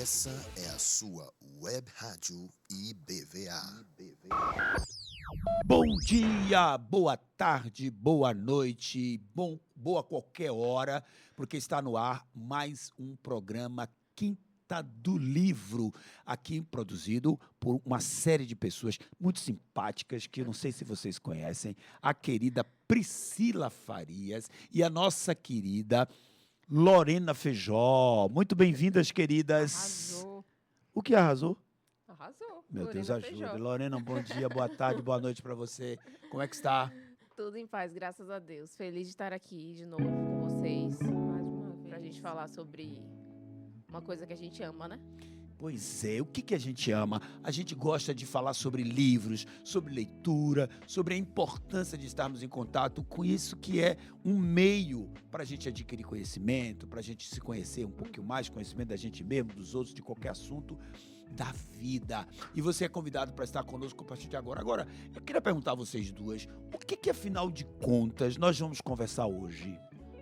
Essa é a sua Web Rádio IBVA. Bom dia, boa tarde, boa noite, boa qualquer hora, porque está no ar mais um programa Quinta do Livro, aqui produzido por uma série de pessoas muito simpáticas, que eu não sei se vocês conhecem, a querida Priscila Farias e a nossa querida Lorena Feijó. Muito bem-vindas, queridas. Arrasou. O que arrasou? Arrasou. Meu Lorena Deus, ajuda. Feijó. Lorena, um bom dia, boa tarde, boa noite para você. Como é que está? Tudo em paz, graças a Deus. Feliz de estar aqui de novo com vocês. Mais uma vez. Pra gente falar sobre uma coisa que a gente ama, né? Pois é, o que a gente ama? A gente gosta de falar sobre livros, sobre leitura, sobre a importância de estarmos em contato com isso que é um meio para a gente adquirir conhecimento, para a gente se conhecer um pouquinho mais, conhecimento da gente mesmo, dos outros, de qualquer assunto da vida. E você é convidado para estar conosco a partir de agora. Agora, eu queria perguntar a vocês duas, o que afinal de contas nós vamos conversar hoje?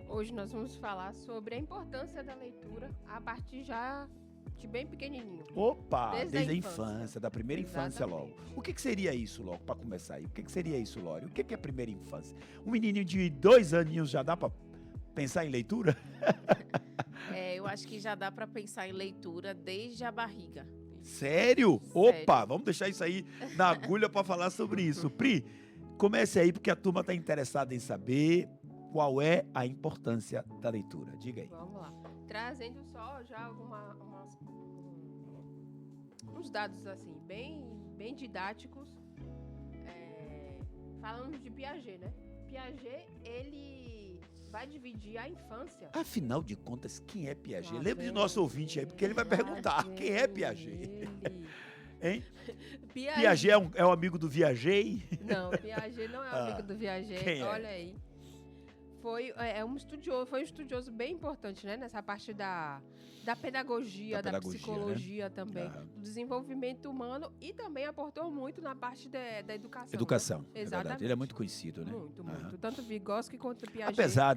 Hoje nós vamos falar sobre a importância da leitura a partir já de bem pequenininho. Opa, Desde desde a a infância. infância, da primeira infância logo. Exatamente. O que seria isso logo, para começar aí? O que seria isso, Lore? O que é a primeira infância? Um menininho de 2 aninhos já dá para pensar em leitura? Eu acho que já dá para pensar em leitura desde a barriga. Sério? Sério. Opa, vamos deixar isso aí na agulha para falar sobre isso. Pri, comece aí, porque a turma está interessada em saber qual é a importância da leitura. Diga aí. Vamos lá. Trazendo só já uns dados assim, bem didáticos. Falando de Piaget, né? Piaget, ele vai dividir a infância. Afinal de contas, quem é Piaget? Lá Lembre de vem nosso ouvinte aí, porque ele vai perguntar, quem é Piaget? Ele. Hein? Piaget. Piaget é um amigo do Viajei? Não, Piaget não é amigo do Piaget. quem é? Olha aí. Foi um estudioso bem importante, né? Nessa parte da pedagogia, da pedagogia, psicologia também, Aham. do desenvolvimento humano e também aportou muito na parte da educação. Educação, Né? é verdade. Exatamente. Ele é muito conhecido, né? Muito, Aham. muito. Tanto Vygotsky quanto Piaget. Apesar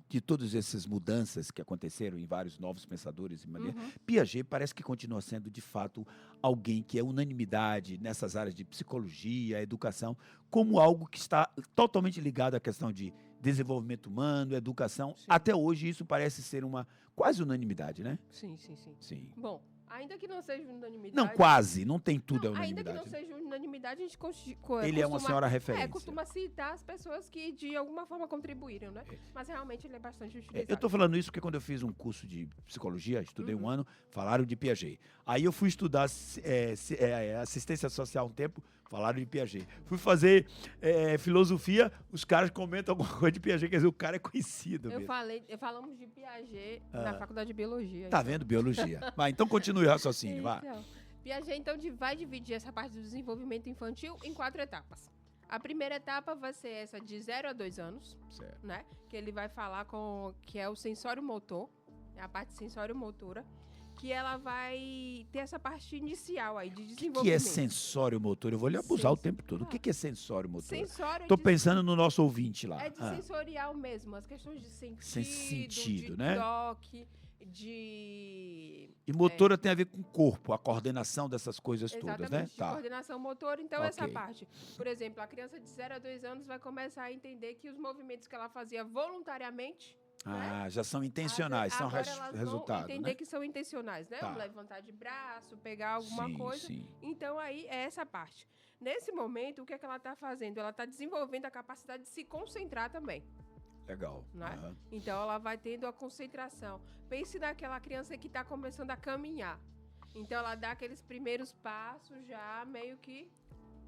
de todas essas mudanças que aconteceram em vários novos pensadores, Uhum. Piaget parece que continua sendo, de fato, alguém que é unanimidade nessas áreas de psicologia, educação, como algo que está totalmente ligado à questão de desenvolvimento humano, educação. Sim. Até hoje isso parece ser uma quase unanimidade, né? Sim. Sim. Bom, ainda que não seja unanimidade... Não, quase, não tem tudo é Não, ainda que unanimidade. não seja unanimidade, a gente Ele é uma senhora referência. costuma citar as pessoas que de alguma forma contribuíram, né? Mas realmente ele é bastante utilizado. Eu estou falando isso porque quando eu fiz um curso de psicologia, estudei um ano, falaram de Piaget. Aí eu fui estudar assistência social um tempo, falaram de Piaget. Fui fazer filosofia, os caras comentam alguma coisa de Piaget, quer dizer, o cara é conhecido mesmo. Falamos de Piaget na faculdade de biologia. Tá vendo? Biologia. Vai, então continue o raciocínio, vai. Então, Piaget, então, vai dividir essa parte do desenvolvimento infantil em 4 etapas. A primeira etapa vai ser essa de 0 a 2 anos, Certo. né? Que ele vai falar que é o sensório motor, a parte sensório-motora, que ela vai ter essa parte inicial aí de O desenvolvimento. que é sensório motor? Eu vou lhe abusar o tempo todo. O que é sensório motor? Sensório Estou pensando no nosso ouvinte lá. é de sensorial mesmo, as questões de Sentido, de né? toque, de... E motora tem a ver com o corpo, a coordenação dessas coisas todas, né? Exatamente, de coordenação motora. Então, essa Ok. parte, por exemplo, a criança de 0 a 2 anos vai começar a entender que os movimentos que ela fazia voluntariamente, Ah, já são intencionais, são agora elas resultado, vão entender né? que são intencionais, né? Tá. Levantar de braço, pegar alguma Sim, coisa. sim. Então, aí, é essa parte. Nesse momento, o que é que ela está fazendo? Ela está desenvolvendo a capacidade de se concentrar também. Legal. Né? Aham. Então, ela vai tendo a concentração. Pense naquela criança que está começando a caminhar. Então, ela dá aqueles primeiros passos já meio que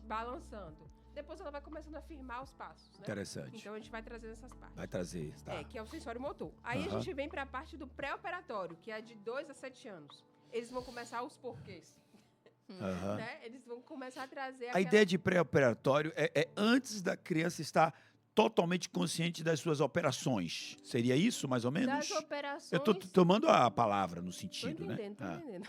balançando. Depois, ela vai começando a firmar os passos, né? Interessante. Então, a gente vai trazendo essas partes. Vai trazer, tá? Que é o sensório motor. Aí, Aham. a gente vem para a parte do pré-operatório, que é de 2 a 7 anos. Eles vão começar os porquês, Aham. né? Eles vão começar a trazer A ideia de pré-operatório é antes da criança estar totalmente consciente das suas operações. Seria isso, mais ou menos? das operações... Eu estou tomando a palavra no Tô sentido, entendendo, né? tô Ah. entendendo.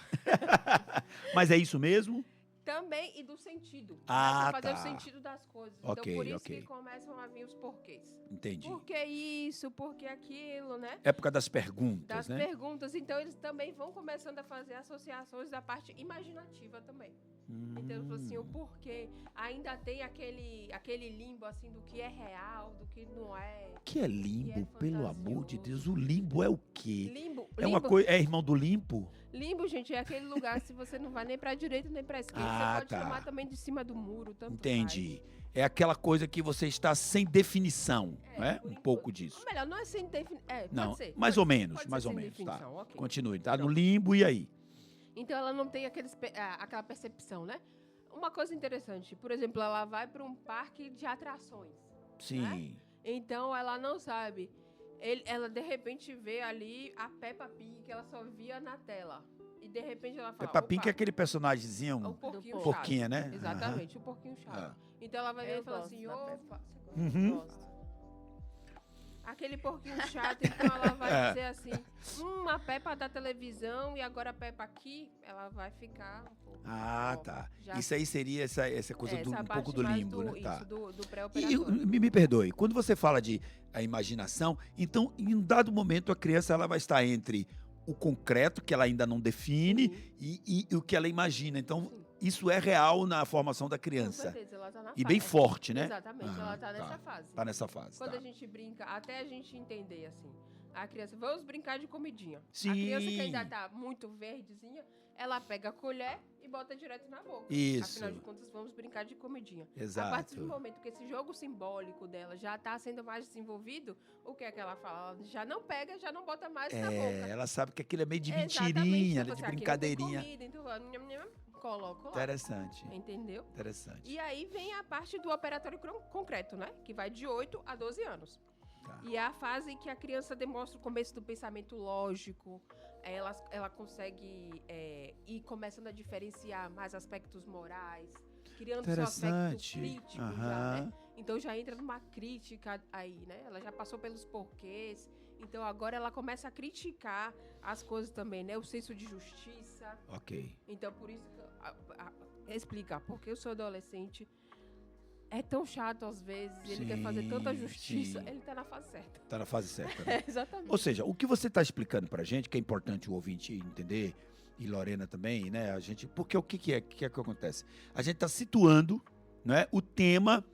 Mas é isso mesmo? Também e do sentido. Ah, Começa a fazer tá. o sentido das coisas. Ok, então, por isso ok. que começam a vir os porquês. Entendi. Por que isso? Por que aquilo, né? Época das perguntas, Das né? perguntas. Então, eles também vão começando a fazer associações da parte imaginativa também. Então, eu falo assim, o porquê. Ainda tem aquele limbo, assim, do que é real, do que não é. O que é limbo, E é pelo amor de fantasioso. Deus? O limbo é o quê? Limbo. É uma coisa. É irmão do limpo? Limbo, gente, é aquele lugar se você não vai nem pra direita nem pra esquerda. Ah, você pode tá. chamar também de cima do muro, tanto Entendi. É aquela coisa que você está sem definição, faz. não é? Por Um enquanto. pouco disso. Ou melhor, não é sem definição. Não, Pode ser. mais pode ou ser, menos, pode mais ser ou sem menos, tá. definição, ok. Continue, tá no Pronto. limbo e aí? Então ela não tem aquela percepção, né? Uma coisa interessante, por exemplo, ela vai para um parque de atrações. Sim. Então ela não sabe. Ela de repente vê ali a Peppa Pig que ela só via na tela. E de repente ela fala. Peppa Pig opa, é aquele personagemzinho, o porquinho chato. porquinha, né? Exatamente, o porquinho chato. Ah. Então ela vai ver Eu e fala gosto assim, da opa, Peppa. você gosta? Uhum. Gosto. Aquele porquinho chato, então ela vai É. dizer assim, a Peppa da televisão e agora a Peppa aqui, ela vai ficar um pouco. Ah, ó, tá. já- Isso aí seria essa coisa essa um parte pouco do mais limbo, né? Tá. Isso, do E pré-operatório. me perdoe, quando você fala de a imaginação, então em um dado momento a criança ela vai estar entre o concreto, que ela ainda não define, Sim. e o que ela imagina. Então, Sim. isso é real na formação da Com criança. certeza, ela tá na E bem fase. forte, né? Exatamente, Ah, ela tá nessa tá. fase. Tá nessa fase. Quando Tá. a gente brinca, até a gente entender assim, a criança, vamos brincar de comidinha. Sim. A criança que ainda tá muito verdezinha, ela pega a colher e bota direto na boca. Isso. Afinal de contas, vamos brincar de comidinha. A Exato. partir do momento que esse jogo simbólico dela já tá sendo mais desenvolvido, o que é que ela fala? Ela já não pega, já não bota mais na boca. Ela sabe que aquilo é meio de Exatamente, mentirinha, então, de você, aqui não tem brincadeirinha. comida, então, coloco lá. Interessante. Entendeu? Interessante. E aí vem a parte do operatório concreto, né? Que vai de 8 a 12 anos. Tá. E é a fase em que a criança demonstra o começo do pensamento lógico, ela consegue ir começando a diferenciar mais aspectos morais, criando seu aspecto Interessante. crítico já, Aham. né? Então já entra numa crítica aí, né? Ela já passou pelos porquês, então agora ela começa a criticar as coisas também, né? O senso de justiça. Ok. Então por isso que explicar porque eu sou adolescente é tão chato às vezes, ele quer fazer tanta Sim, justiça, sim. ele tá na fase certa. Tá na fase certa. Né? Exatamente. Ou seja, o que você está explicando pra gente, que é importante o ouvinte entender, e Lorena também, né? A gente, porque o que é que acontece? A gente está situando, né, o tema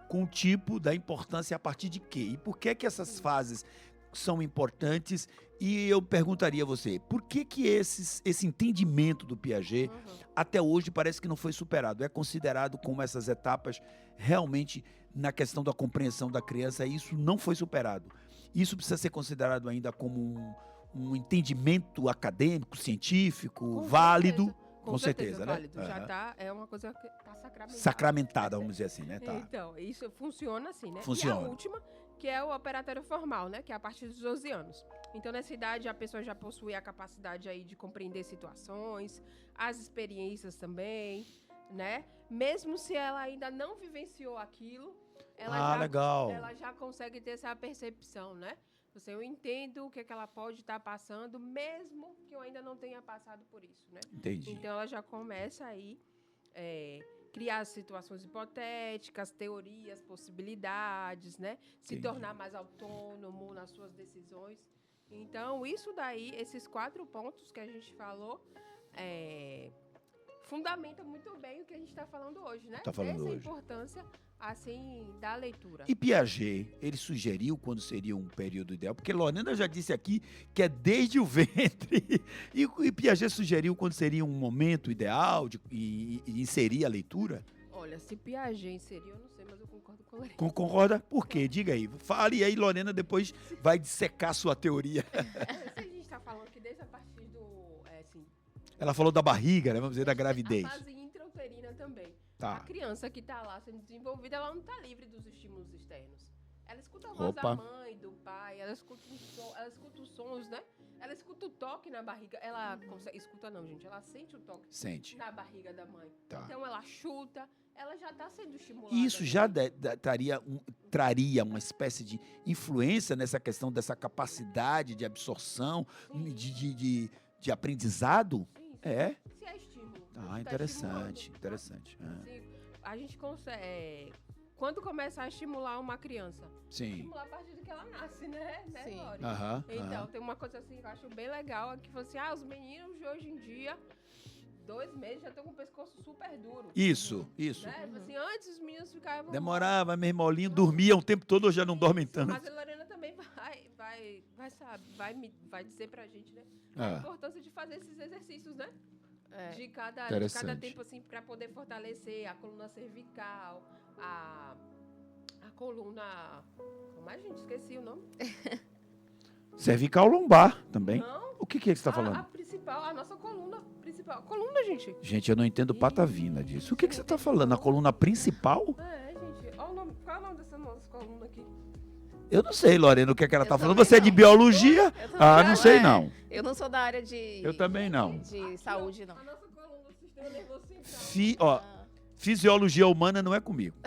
com o tipo da importância a partir de quê? E por que que essas fases são importantes? E eu perguntaria a você, por que que esse entendimento do Piaget até hoje parece que não foi superado? É considerado como essas etapas realmente na questão da compreensão da criança, isso não foi superado. Isso precisa ser considerado ainda como um entendimento acadêmico, científico, válido. Com certeza, né? válido. Já Aham. tá, é uma coisa que tá sacramentada. Sacramentada, vamos dizer assim, né? Tá. Então, isso funciona assim, né? E Funciona. a última, que é o operatório formal, né? Que é a partir dos 12 anos. Então, nessa idade, a pessoa já possui a capacidade aí de compreender situações, as experiências também, né? Mesmo se ela ainda não vivenciou aquilo, Legal. ela já consegue ter essa percepção, né? Eu entendo o que é que ela pode estar passando, mesmo que eu ainda não tenha passado por isso, né? Entendi. Então, ela já começa aí criar situações hipotéticas, teorias, possibilidades, né? Se Entendi. tornar mais autônomo nas suas decisões. Então, isso daí, esses 4 pontos que a gente falou, fundamenta muito bem o que a gente está falando hoje, né? Tá falando Essa hoje. importância, assim, da leitura. E Piaget, ele sugeriu quando seria um período ideal? Porque Lorena já disse aqui que é desde o ventre. E Piaget sugeriu quando seria um momento ideal de inserir a leitura? Olha, se Piaget inseriu, eu não sei, mas eu concordo com a Lorena. Concorda? Por quê? Diga aí. Fale aí, Lorena depois vai dissecar sua teoria. Se a gente está falando que desde a partir do, assim, Ela falou da barriga, né? Vamos dizer, da a gravidez. fase intrauterina também. Tá. A criança que está lá sendo desenvolvida, ela não está livre dos estímulos externos. Ela escuta a voz Opa. da mãe, do pai, ela escuta os sons, né? Ela escuta o toque na barriga. Ela escuta não, gente. Ela sente o toque Sente. na barriga da mãe. Tá. Então ela chuta, ela já está sendo estimulada. E isso já traria uma espécie de influência nessa questão dessa capacidade de absorção, de aprendizado? Sim, sim. É? Se é estímulo. Ah, interessante, interessante. Assim, a gente consegue... Quando começa a estimular uma criança? Sim. Estimular a partir do que ela nasce, né? Sim. Lore? Aham. Então, tem uma coisa assim que eu acho bem legal, é que você, os meninos de hoje em dia, 2 meses já estão com o pescoço super duro. Isso. Né? Assim, antes os meninos ficavam... Demorava, meu irmãozinho dormia o tempo todo, hoje já não dormem tanto. Mas a Lorena também vai dizer pra gente, né? Ah. A importância de fazer esses exercícios, né? É. De cada Interessante. tempo, assim, pra poder fortalecer a coluna cervical, a coluna... Como é, gente? Esqueci o nome. Cervical lombar também. Não. O que é que você está A falando? principal, a nossa coluna principal. Coluna, gente. Gente, eu não entendo patavina disso. O que você está falando? A coluna principal? Gente. Qual é o nome dessa nossa coluna aqui? Eu não sei, Lorena, o que é que ela Eu está falando. também Você é de não. biologia? Eu também Ah, não sei é. não. Eu não sou da área de... Eu também não. De saúde, não. A nossa coluna, o sistema nervoso central. Ó, fisiologia humana não é comigo.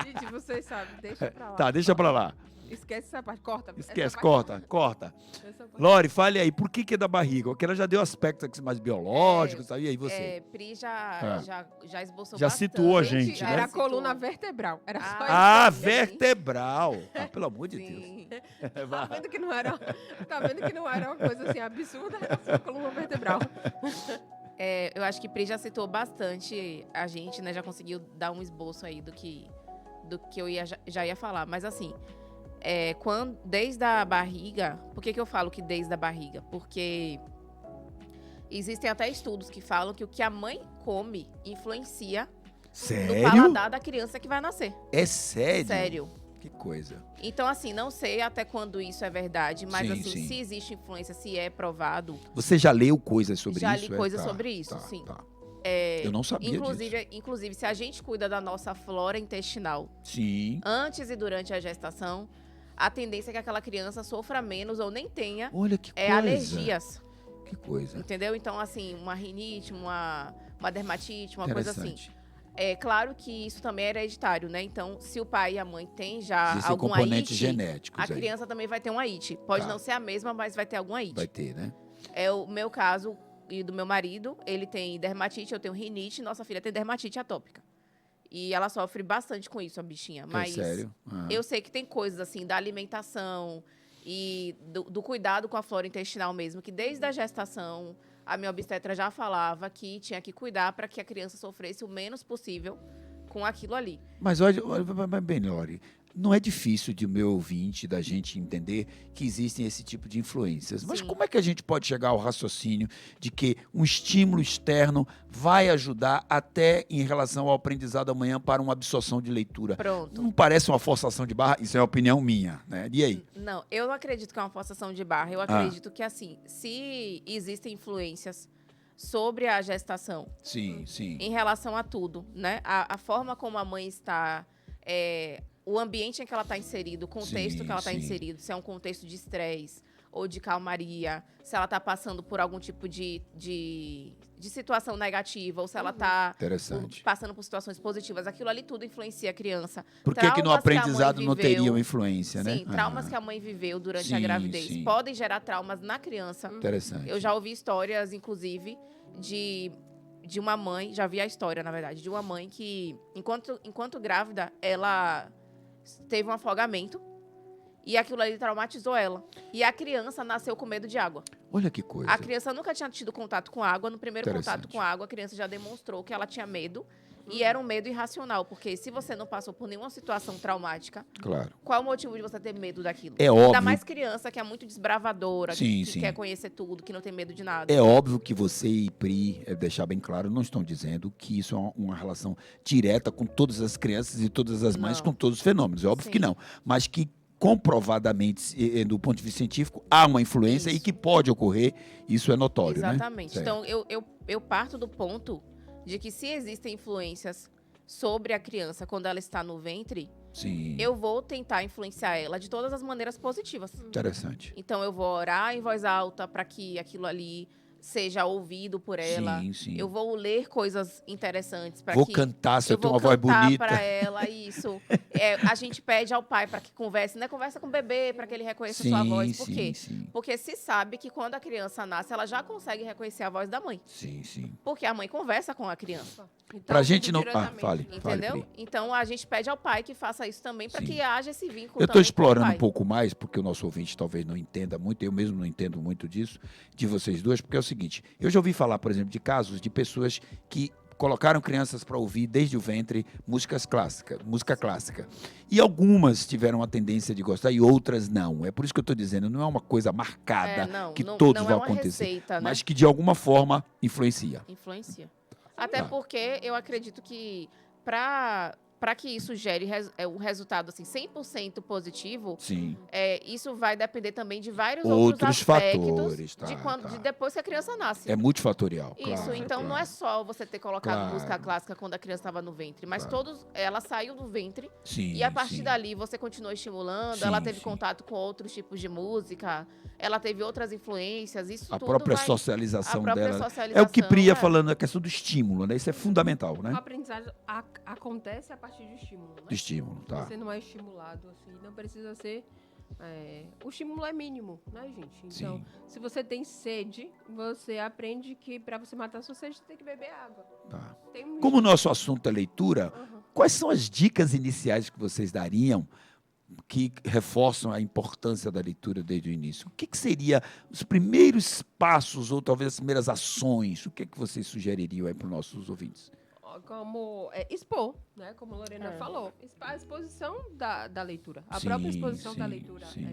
Gente, vocês sabem, deixa pra lá. Tá, deixa pra lá. Esquece essa parte, corta. Esquece, essa parte corta. Essa parte. Lore, fale aí, por que é da barriga? Porque ela já deu aspectos aqui mais biológicos, sabe? E aí você? Pri Ah. já esbocou Já bastante. situou a gente, já né? Era a situou. coluna vertebral. Era só isso. Ah, sim. vertebral. Ah, pelo amor de Deus. Sim. Tá vendo que não era uma coisa assim absurda? Era só a coluna vertebral. Eu acho que Pri já citou bastante a gente, né? Já conseguiu dar um esboço aí do que eu já ia falar. Mas assim, desde a barriga... Por que eu falo que desde a barriga? Porque existem até estudos que falam que o que a mãe come influencia no Sério? paladar da criança que vai nascer. É sério? Sério. Que coisa. Então, assim, não sei até quando isso é verdade, mas Sim, assim, sim. se existe influência, se é provado, Você já leu coisas sobre Já isso? li coisas sobre isso, sim. Tá. é, Eu não sabia disso. inclusive, se a gente cuida da nossa flora intestinal Sim. antes e durante a gestação, a tendência é que aquela criança sofra menos ou nem tenha Olha que coisa. alergias, Que coisa. entendeu? Então, assim, uma rinite, uma dermatite, uma coisa assim. Interessante. É claro que isso também é hereditário, né? Então, se o pai e a mãe têm já Existem algum componentes AIT, genéticos a aí. criança também vai ter um AIT. Pode Tá. não ser a mesma, mas vai ter algum AIT. Vai ter, né? É o meu caso e do meu marido. Ele tem dermatite, eu tenho rinite. Nossa filha tem dermatite atópica. E ela sofre bastante com isso, a bichinha. Mas É sério? Ah. eu sei que tem coisas assim da alimentação e do cuidado com a flora intestinal mesmo, que desde a gestação a minha obstetra já falava que tinha que cuidar para que a criança sofresse o menos possível com aquilo ali. Mas olha, bem, Lore, não é difícil de o meu ouvinte, da gente entender que existem esse tipo de influências. Mas Sim. como é que a gente pode chegar ao raciocínio de que um estímulo externo vai ajudar até em relação ao aprendizado amanhã para uma absorção de leitura? Pronto. Não parece uma forçação de barra? Isso é uma opinião minha, né? E aí? Não, eu não acredito que é uma forçação de barra. Eu acredito que, assim, se existem influências sobre a gestação, Sim, sim. em relação a tudo, né? A forma como a mãe está, o ambiente em que ela está inserida, o contexto Sim, que ela está sim. inserido, se é um contexto de estresse ou de calmaria, se ela está passando por algum tipo de situação negativa, ou se ela está Interessante. passando por situações positivas, aquilo ali tudo influencia a criança. Por que no Traumas que a mãe aprendizado não viveu- teria uma influência, né? Sim, traumas Ah, que a mãe viveu durante a Sim, gravidez sim. podem gerar traumas na criança. Interessante. Eu já ouvi histórias, inclusive, de uma mãe, já vi a história, na verdade, de uma mãe que, enquanto grávida, ela teve um afogamento e aquilo ali traumatizou ela. E a criança nasceu com medo de água. Olha que coisa. A criança nunca tinha tido contato com água. No primeiro contato Interessante. com a água, a criança já demonstrou que ela tinha medo. E era um medo irracional, porque se você não passou por nenhuma situação traumática, Claro. qual é o motivo de você ter medo daquilo? É óbvio. Ainda mais criança que é muito desbravadora, Sim, que sim. quer conhecer tudo, que não tem medo de nada. É óbvio que você e Pri, deixar bem claro, não estão dizendo que isso é uma relação direta com todas as crianças e todas as mães, Não. com todos os fenômenos. É óbvio Sim. que não. Mas que comprovadamente, do ponto de vista científico, há uma influência e Isso. que pode ocorrer, isso é notório, né? Exatamente. Certo. Então, eu parto do ponto de que se existem influências sobre a criança quando ela está no ventre, Sim, eu vou tentar influenciar ela de todas as maneiras positivas. interessante. Então, eu vou orar em voz alta para que aquilo ali seja ouvido por ela. Sim, sim. Eu vou ler coisas interessantes para Vou que cantar se eu eu tenho vou uma voz cantar bonita. para ela isso. A gente pede ao pai para que converse, né? Conversa com o bebê para que ele reconheça a sua voz. Por quê? Sim. Porque se sabe que quando a criança nasce, ela já consegue reconhecer a voz da mãe. Sim. Porque a mãe conversa com a criança. Então, Pra gente não... diretamente, fale. né? Entendeu? Pri. Então a gente pede ao pai que faça isso também para Sim. que haja esse vínculo. Eu estou também com o explorando pai. um pouco mais, porque o nosso ouvinte talvez não entenda muito, eu mesmo não entendo muito disso, de vocês duas, porque é o seguinte, eu já ouvi falar, por exemplo, de casos de pessoas que colocaram crianças para ouvir desde o ventre música clássica. E algumas tiveram a tendência de gostar e outras não. É por isso que eu estou dizendo, não é uma coisa marcada que todos não vão é uma acontecer, receita, né? mas que de alguma forma influencia. Influencia. Até Tá. porque eu acredito que para que isso gere um resultado assim 100% positivo, Sim. isso vai depender também de vários Outros outros aspectos fatores, tá, de depois que a criança nasce. É multifatorial. Isso, claro, então não claro. é só você ter colocado Claro. música clássica quando a criança estava no ventre, mas Claro. ela saiu do ventre Sim, e a partir sim. dali você continuou estimulando, Sim, ela teve sim. contato com outros tipos de música, ela teve outras influências, isso A tudo própria vai... socialização a própria dela. socialização, É o que Pri ia falando, a questão do estímulo, né? Isso é fundamental, A né? aprendizagem acontece a partir do estímulo, né? Do estímulo, tá. Você não é estimulado assim, não precisa ser. O estímulo é mínimo, né, gente? Então, Sim. se você tem sede, você aprende que para você matar a sua sede, você tem que beber água. Tá. Tem um Como o nosso assunto é leitura, Uhum. quais são as dicas iniciais que vocês dariam que reforçam a importância da leitura desde o início? O que seria os primeiros passos ou talvez as primeiras ações? O que vocês sugeririam aí para os nossos ouvintes? Como expor, né? Como a Lorena falou. A exposição da leitura. A Sim, própria exposição da sim, leitura sim.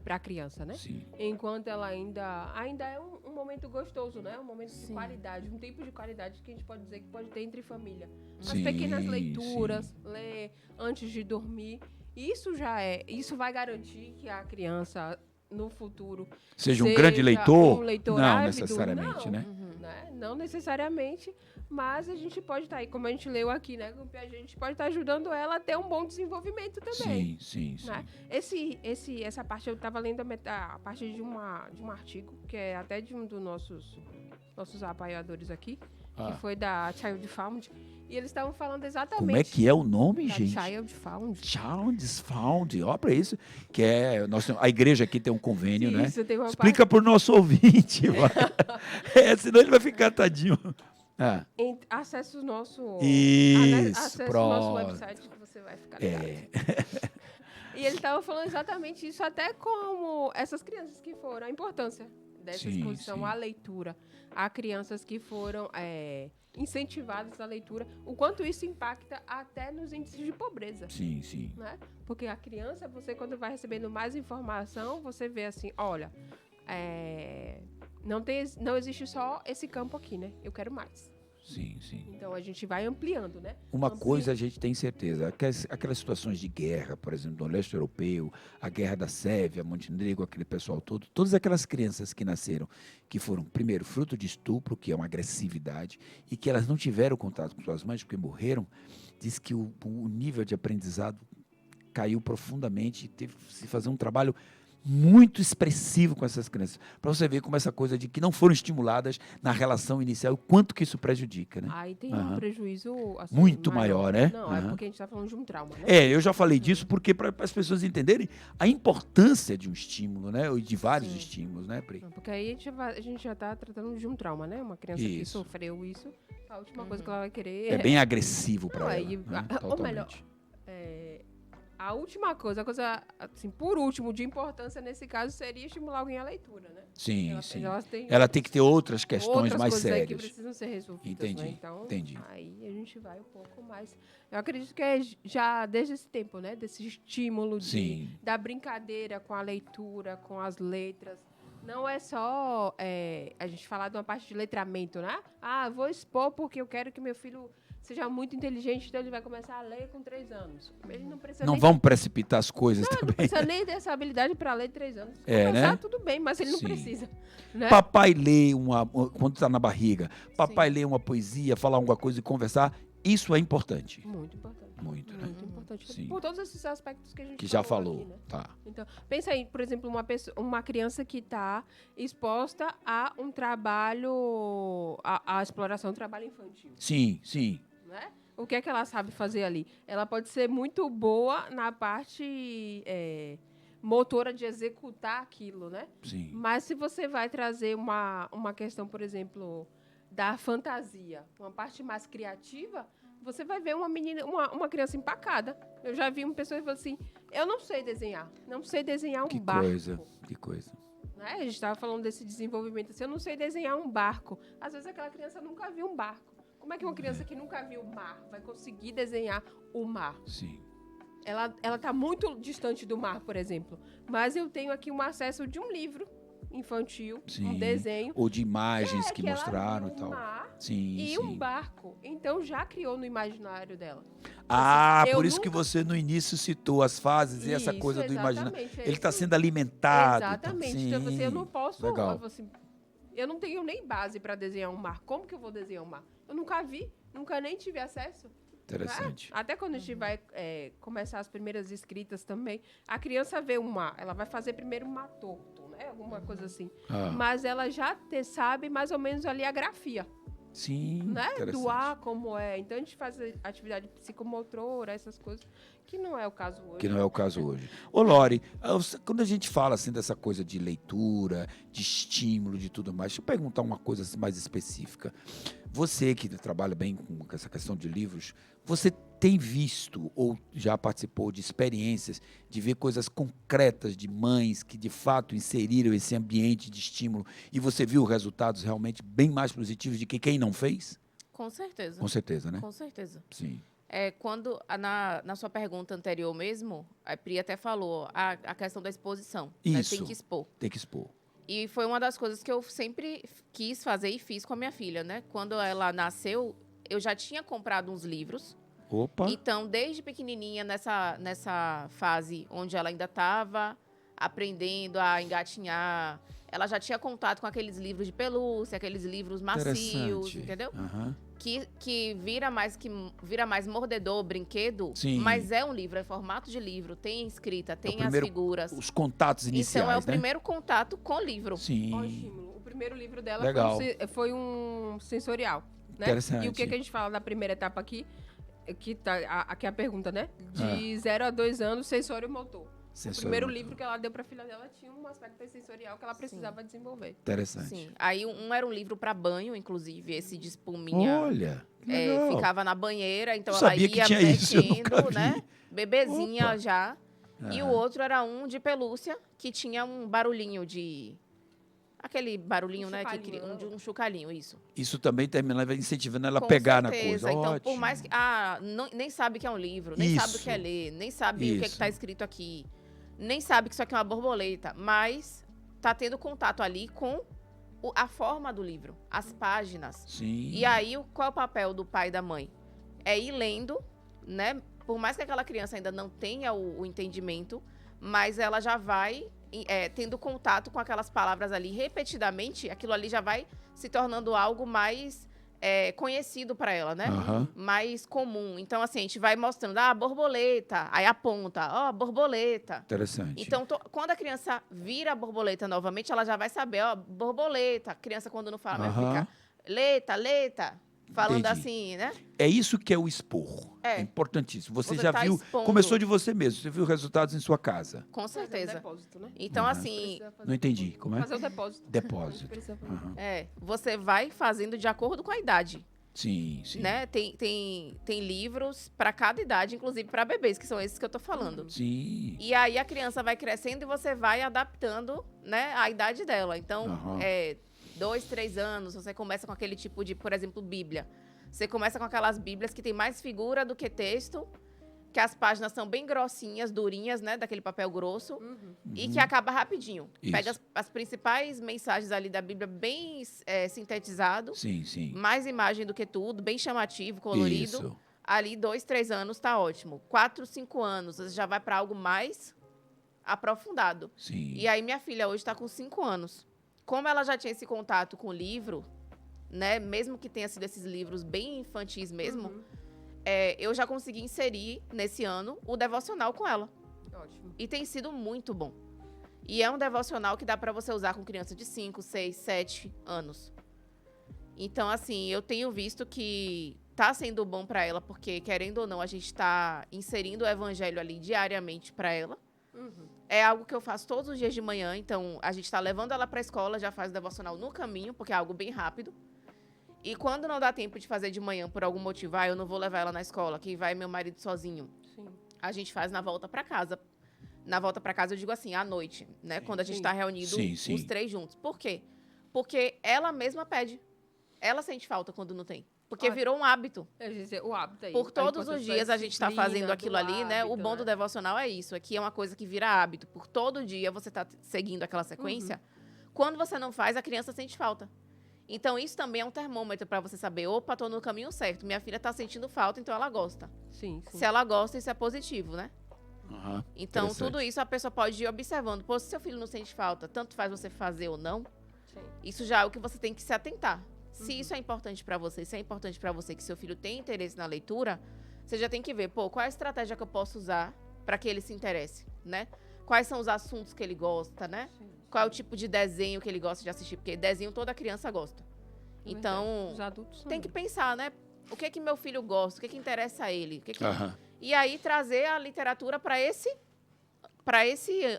para a criança, né? Sim. Enquanto ela ainda é um momento gostoso, né? Um momento de Sim. qualidade, um tempo de qualidade que a gente pode dizer que pode ter entre família. As Sim, pequenas leituras, ler antes de dormir. Isso vai garantir que a criança no futuro Seja um grande leitor? um leitor Não ávido, necessariamente, não, né? né? Não necessariamente, mas a gente pode estar aí, como a gente leu aqui, né? A gente pode estar ajudando ela a ter um bom desenvolvimento também. Sim. Né? Essa parte eu estava lendo a partir de um artigo, que é até de um dos nossos apoiadores aqui, que foi da Child Found, e eles estavam falando exatamente. Como é que é o nome, da gente? Child Found. Child's Found, ó, para isso, que é, a igreja aqui tem um convênio, né? Isso, tem uma Explica para o nosso ouvinte, vai. Senão ele vai ficar tadinho. Ah, Acesse o nosso. Isso, acesse o nosso pronto. website que você vai ficar ligado. É. E ele estava falando exatamente isso, até como essas crianças que foram, a importância dessa Sim, exposição sim. à leitura. Há crianças que foram incentivadas à leitura, o quanto isso impacta até nos índices de pobreza. Sim. Né? Porque a criança, você quando vai recebendo mais informação, você vê assim, olha, não existe só esse campo aqui, né? Eu quero mais. Sim. Então a gente vai ampliando, né? Uma coisa a gente tem certeza, aquelas situações de guerra, por exemplo, no leste europeu, a guerra da Sérvia, Montenegro, aquele pessoal todo, todas aquelas crianças que nasceram, que foram, primeiro, fruto de estupro, que é uma agressividade, e que elas não tiveram contato com suas mães porque morreram, diz que o nível de aprendizado caiu profundamente e teve que se fazer um trabalho muito expressivo com essas crianças, para você ver como essa coisa de que não foram estimuladas na relação inicial, o quanto que isso prejudica, né? Aí tem um prejuízo assim, muito maior, né? Não, é porque a gente está falando de um trauma, né? Eu já falei disso porque para as pessoas entenderem a importância de um estímulo, né? E de vários estímulos, né, Pri? Não, porque aí a gente já está tratando de um trauma, né? Uma criança que Isso. sofreu isso, a última coisa que ela vai querer É bem agressivo Não, para aí, ela, né? ou melhor, Totalmente. a última coisa, assim, por último, de importância nesse caso, seria estimular alguém à leitura, né? Sim. Elas têm Ela tem que ter outras questões outras mais coisas aí que sérias. precisam ser resolvidas, Entendi, né? Então, entendi. aí a gente vai um pouco mais. Eu acredito que é já desde esse tempo, né? Desse estímulo Sim. da brincadeira com a leitura, com as letras. Não é só a gente falar de uma parte de letramento, né? Ah, vou expor porque eu quero que meu filho seja muito inteligente, então ele vai começar a ler com 3 anos. Ele não precisa Não nem vamos precipitar as coisas não também. precisa nem dessa habilidade para ler 3 anos. É, Começar, né? tudo bem, mas ele não Sim. precisa. Né? Papai lê quando está na barriga, papai lê uma poesia, falar alguma coisa e conversar, isso é importante. Muito importante. Muito, né? Muito importante. Sim. Por todos esses aspectos que a gente Que já falou falou. aqui, né? Tá. Então, pensa aí, por exemplo, uma criança que está exposta a um trabalho, a exploração do trabalho infantil, Sim, sim. né? O que é que ela sabe fazer ali? Ela pode ser muito boa na parte motora de executar aquilo, né? Sim. Mas se você vai trazer uma questão, por exemplo, da fantasia, uma parte mais criativa, você vai ver uma criança empacada. Eu já vi uma pessoa que falou assim, eu não sei desenhar um Que barco. que coisa. Né? A gente estava falando desse desenvolvimento assim, eu não sei desenhar um barco. Às vezes aquela criança nunca viu um barco. Como é que uma criança que nunca viu o mar vai conseguir desenhar o mar? Sim. Ela está muito distante do mar, por exemplo. Mas eu tenho aqui um acesso de um livro infantil, Sim. um desenho. Ou de imagens que ela mostraram viu e tal. um mar Sim, e sim. um barco. Então já criou no imaginário dela. Ah, Eu por isso que nunca- você no início citou as fases e essa Isso, coisa do imaginário. exatamente, é Ele está isso. sendo alimentado. Exatamente. Então você, eu não posso. Legal. Eu não tenho nem base para desenhar um mar. Como que eu vou desenhar um mar? Eu nunca vi, nunca nem tive acesso. Interessante. Até quando a gente vai começar as primeiras escritas também, a criança vê um mar, ela vai fazer primeiro um mar torto, né? Alguma coisa assim. Ah, Mas ela já sabe mais ou menos ali a grafia, sim, né? interessante. Do ar, como é. Então a gente faz atividade psicomotora, essas coisas, que não é o caso hoje. Que não é o caso hoje. Ô, Lori, quando a gente fala assim dessa coisa de leitura, de estímulo, de tudo mais, deixa eu perguntar uma coisa assim mais específica. Você que trabalha bem com essa questão de livros, você tem visto ou já participou de experiências de ver coisas concretas de mães que de fato inseriram esse ambiente de estímulo e você viu resultados realmente bem mais positivos de que quem não fez? Com certeza. Com certeza, né? Com certeza. Sim. Quando, na sua pergunta anterior mesmo, a Pri até falou a questão da exposição. Né? Isso. Tem que expor. Tem que expor. E foi uma das coisas que eu sempre quis fazer e fiz com a minha filha, né? Quando ela nasceu, eu já tinha comprado uns livros. Opa. Então, desde pequenininha, nessa fase onde ela ainda estava aprendendo a engatinhar, ela já tinha contato com aqueles livros de pelúcia, aqueles livros macios, Interessante. entendeu? Aham. Que vira mais mordedor, brinquedo, Sim. mas é um livro, é formato de livro, tem escrita, tem as primeiro- figuras. Os contatos iniciais, Então, é o né? primeiro contato com o livro. Sim. Ó, estímulo. O primeiro livro dela Legal. foi um sensorial, né? Interessante. E o que a gente fala da primeira etapa aqui, que tá aqui é a pergunta, né? Ah. De 0 a 2 anos, sensório motor. O Sensorial. primeiro livro que ela deu para a filha dela tinha um aspecto sensorial que ela precisava desenvolver. Interessante. Sim. Aí um era um livro para banho, inclusive, esse de espuminha. Olha, que legal. Ficava na banheira, então Não ela sabia que ia tinha isso, eu mexendo, nunca vi. né? Bebezinha Opa. já. E o Aham. outro era um de pelúcia, que tinha um barulhinho de... Aquele barulhinho, Um né? chocalhinho. De um chocalhinho, isso. Isso também terminava incentivando ela a Com pegar na certeza. coisa. Então, Ótimo. por mais que... nem sabe que é um livro, nem sabe o que é Isso. ler, nem sabe o que Isso. está escrito aqui, nem sabe que isso aqui é uma borboleta, mas tá tendo contato ali com a forma do livro, as páginas. Sim. E aí, qual é o papel do pai e da mãe? É ir lendo, né? Por mais que aquela criança ainda não tenha o entendimento, mas ela já vai tendo contato com aquelas palavras ali repetidamente, aquilo ali já vai se tornando algo mais conhecido para ela, né? Aham. Mais comum. Então, assim, a gente vai mostrando, borboleta, aí aponta, borboleta. Interessante. Então, quando a criança vira a borboleta novamente, ela já vai saber, borboleta. A criança, quando não fala, vai Aham. ficar, leta, falando Entendi. assim, né? É isso que é o expor. É. Importantíssimo. Você Você já tá viu, expondo. começou de você mesmo, você viu resultados em sua casa. Com Fazer um certeza. depósito, né? Então, Uhum. assim, Precisa fazer Não entendi. um Como é? Fazer o depósito. Depósito. Precisa fazer. Aham. você vai fazendo de acordo com a idade, Sim, sim. né? Tem livros para cada idade, inclusive para bebês, que são esses que eu tô falando. Sim. E aí a criança vai crescendo e você vai adaptando, né, a idade dela. Então, Aham. 2, 3 anos, você começa com aquele tipo de, por exemplo, Bíblia. Você começa com aquelas Bíblias que tem mais figura do que texto, que as páginas são bem grossinhas, durinhas, né, daquele papel grosso, e que acaba rapidinho. Isso. Pega as principais mensagens ali da Bíblia bem sintetizado, Sim, sim. mais imagem do que tudo, bem chamativo, colorido. Isso. Ali, 2, 3 anos tá ótimo. 4, 5 anos, você já vai para algo mais aprofundado. Sim. E aí, minha filha hoje está com 5 anos. Como ela já tinha esse contato com o livro, né? Mesmo que tenha sido esses livros bem infantis mesmo, eu já consegui inserir, nesse ano, o devocional com ela. Ótimo. E tem sido muito bom. E é um devocional que dá para você usar com criança de 5, 6, 7 anos. Então, assim, eu tenho visto que tá sendo bom para ela, porque, querendo ou não, a gente tá inserindo o evangelho ali diariamente para ela. Uhum. É algo que eu faço todos os dias de manhã, então a gente tá levando ela pra escola, já faz o devocional no caminho, porque é algo bem rápido. E quando não dá tempo de fazer de manhã, por algum motivo, eu não vou levar ela na escola, que vai meu marido sozinho. Sim. A gente faz na volta pra casa. Na volta pra casa, eu digo assim, à noite, né? Quando a gente tá reunido, Sim. os 3 juntos. Por quê? Porque ela mesma pede. Ela sente falta quando não tem. Porque Olha, virou um hábito. Eu ia dizer, o hábito aí. Por a todos os importância da dias a gente está disciplina, fazendo aquilo do ali, né? O hábito, bom do devocional é isso. Aqui é uma coisa que vira hábito. Por todo dia você está seguindo aquela sequência. Quando você não faz, a criança sente falta. Então, isso também é um termômetro para você saber, opa, tô no caminho certo. Minha filha está sentindo falta, então ela gosta. Sim. Se ela gosta, isso é positivo, né? Aham, Então, interessante. tudo isso a pessoa pode ir observando. Pô, se seu filho não sente falta, tanto faz você fazer ou não, Sim. isso já é o que você tem que se atentar. Se isso é importante para você, se é importante para você que seu filho tenha interesse na leitura, você já tem que ver, pô, qual é a estratégia que eu posso usar para que ele se interesse, né? Quais são os assuntos que ele gosta, né? Sim. Qual é o tipo de desenho que ele gosta de assistir, porque desenho toda criança gosta. É Então, verdade. Os adultos tem que também. pensar, né? O que é que meu filho gosta, o que é que interessa a ele, Aham. E aí trazer a literatura para esse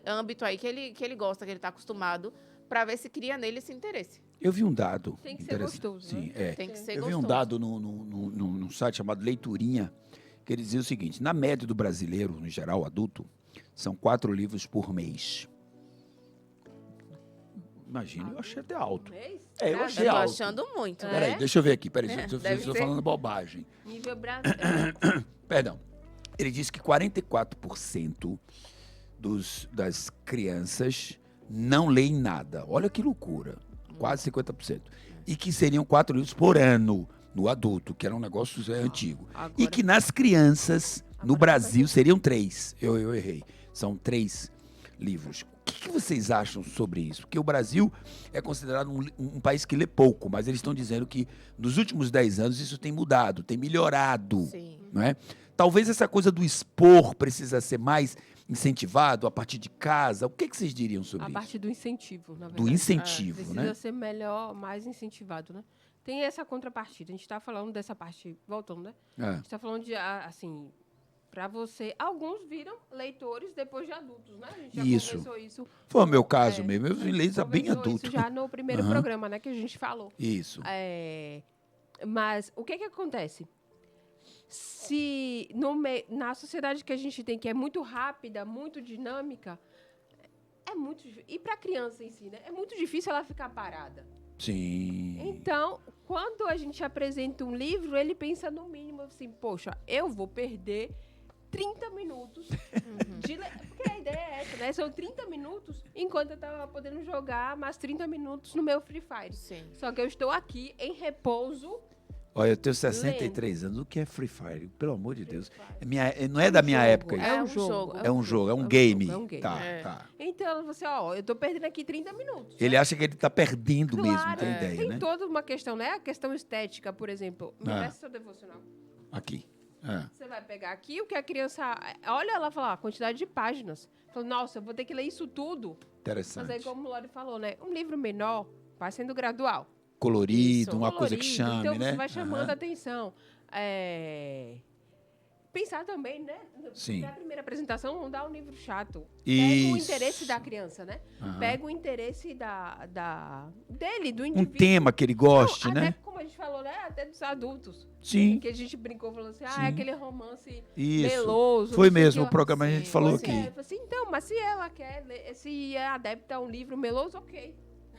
âmbito aí que ele gosta, que ele está acostumado, para ver se cria nele esse interesse. Eu vi um dado. Tem que ser interessante. gostoso, Sim, né? é. Tem que ser Eu vi gostoso. um dado num site chamado Leiturinha, que ele dizia o seguinte: na média do brasileiro, no geral, adulto, são 4 livros por mês. Imagina, eu achei até alto. Mês? É, eu Brasil. achei Eu tô alto. achando muito. É? Peraí, deixa eu ver aqui. Peraí, eu deve estou ser. falando bobagem. Nível Brasil. Perdão. Ele disse que 44% das crianças não leem nada. Olha que loucura. Quase 50%. E que seriam 4 livros por ano no adulto, que era um negócio antigo. Agora, E que nas crianças, no Agora Brasil, seriam 3. Eu errei. São 3 livros. O que vocês acham sobre isso? Porque o Brasil é considerado um país que lê pouco, mas eles estão dizendo que nos últimos 10 anos isso tem mudado, tem melhorado. Sim. Não é? Talvez essa coisa do expor precisa ser mais incentivado a partir de casa. O que vocês diriam sobre a isso? parte do incentivo, na verdade. Do incentivo, Precisa né? ser melhor, mais incentivado, né? Tem essa contrapartida. A gente está falando dessa parte, voltando, né? A É. gente está falando de, assim, para você... Alguns viram leitores depois de adultos, né? A gente já Isso. conversou isso. Foi o meu caso É, mesmo. Eu vi leis bem conversou adulto. isso já no primeiro Aham. programa, né? Que a gente falou. Isso. Mas o que acontece? Se na sociedade que a gente tem, que é muito rápida, muito dinâmica, é muito difícil. E para a criança em si, né? É muito difícil ela ficar parada. Sim. Então, quando a gente apresenta um livro, ele pensa no mínimo assim, poxa, eu vou perder 30 minutos porque a ideia é essa, né? São 30 minutos, enquanto eu tava podendo jogar mais 30 minutos no meu Free Fire. Sim. Só que eu estou aqui em repouso. Olha, eu tenho 63 anos. O que é Free Fire? Pelo amor de Deus. Free Não é da minha jogo, época isso. É um jogo. É um jogo, é um game. É um game. Tá, É. tá. Então, você, eu tô perdendo aqui 30 minutos. Ele acha que ele tá perdendo mesmo, Claro, tem ideia, tem né? toda uma questão, né? A questão estética, por exemplo. Me Ah. presta seu devocional. Aqui. É. Você vai pegar aqui o que a criança... Olha ela falar, a quantidade de páginas. Fala, nossa, eu vou ter que ler isso tudo. Mas aí, Interessante. como o Lori falou, né? Um livro menor vai sendo gradual. Colorido, Isso, uma coisa que Colorido, chame, então né? você vai chamando Aham. a atenção. Pensar também, né? Sim. Na primeira apresentação, não dá um livro chato. Pega o Isso. interesse da criança, né? Aham. Pega o interesse dele, do Um indivíduo. tema que ele goste, Não, né? Até, como a gente falou, né? Até dos adultos. Sim. Que a gente brincou, falou assim, Sim. é aquele romance Isso. meloso. Foi não sei mesmo o o que. programa que a gente Sim, falou Pois aqui. é, eu falei assim, então, mas se ela quer ler, se é adepta a um livro meloso, ok.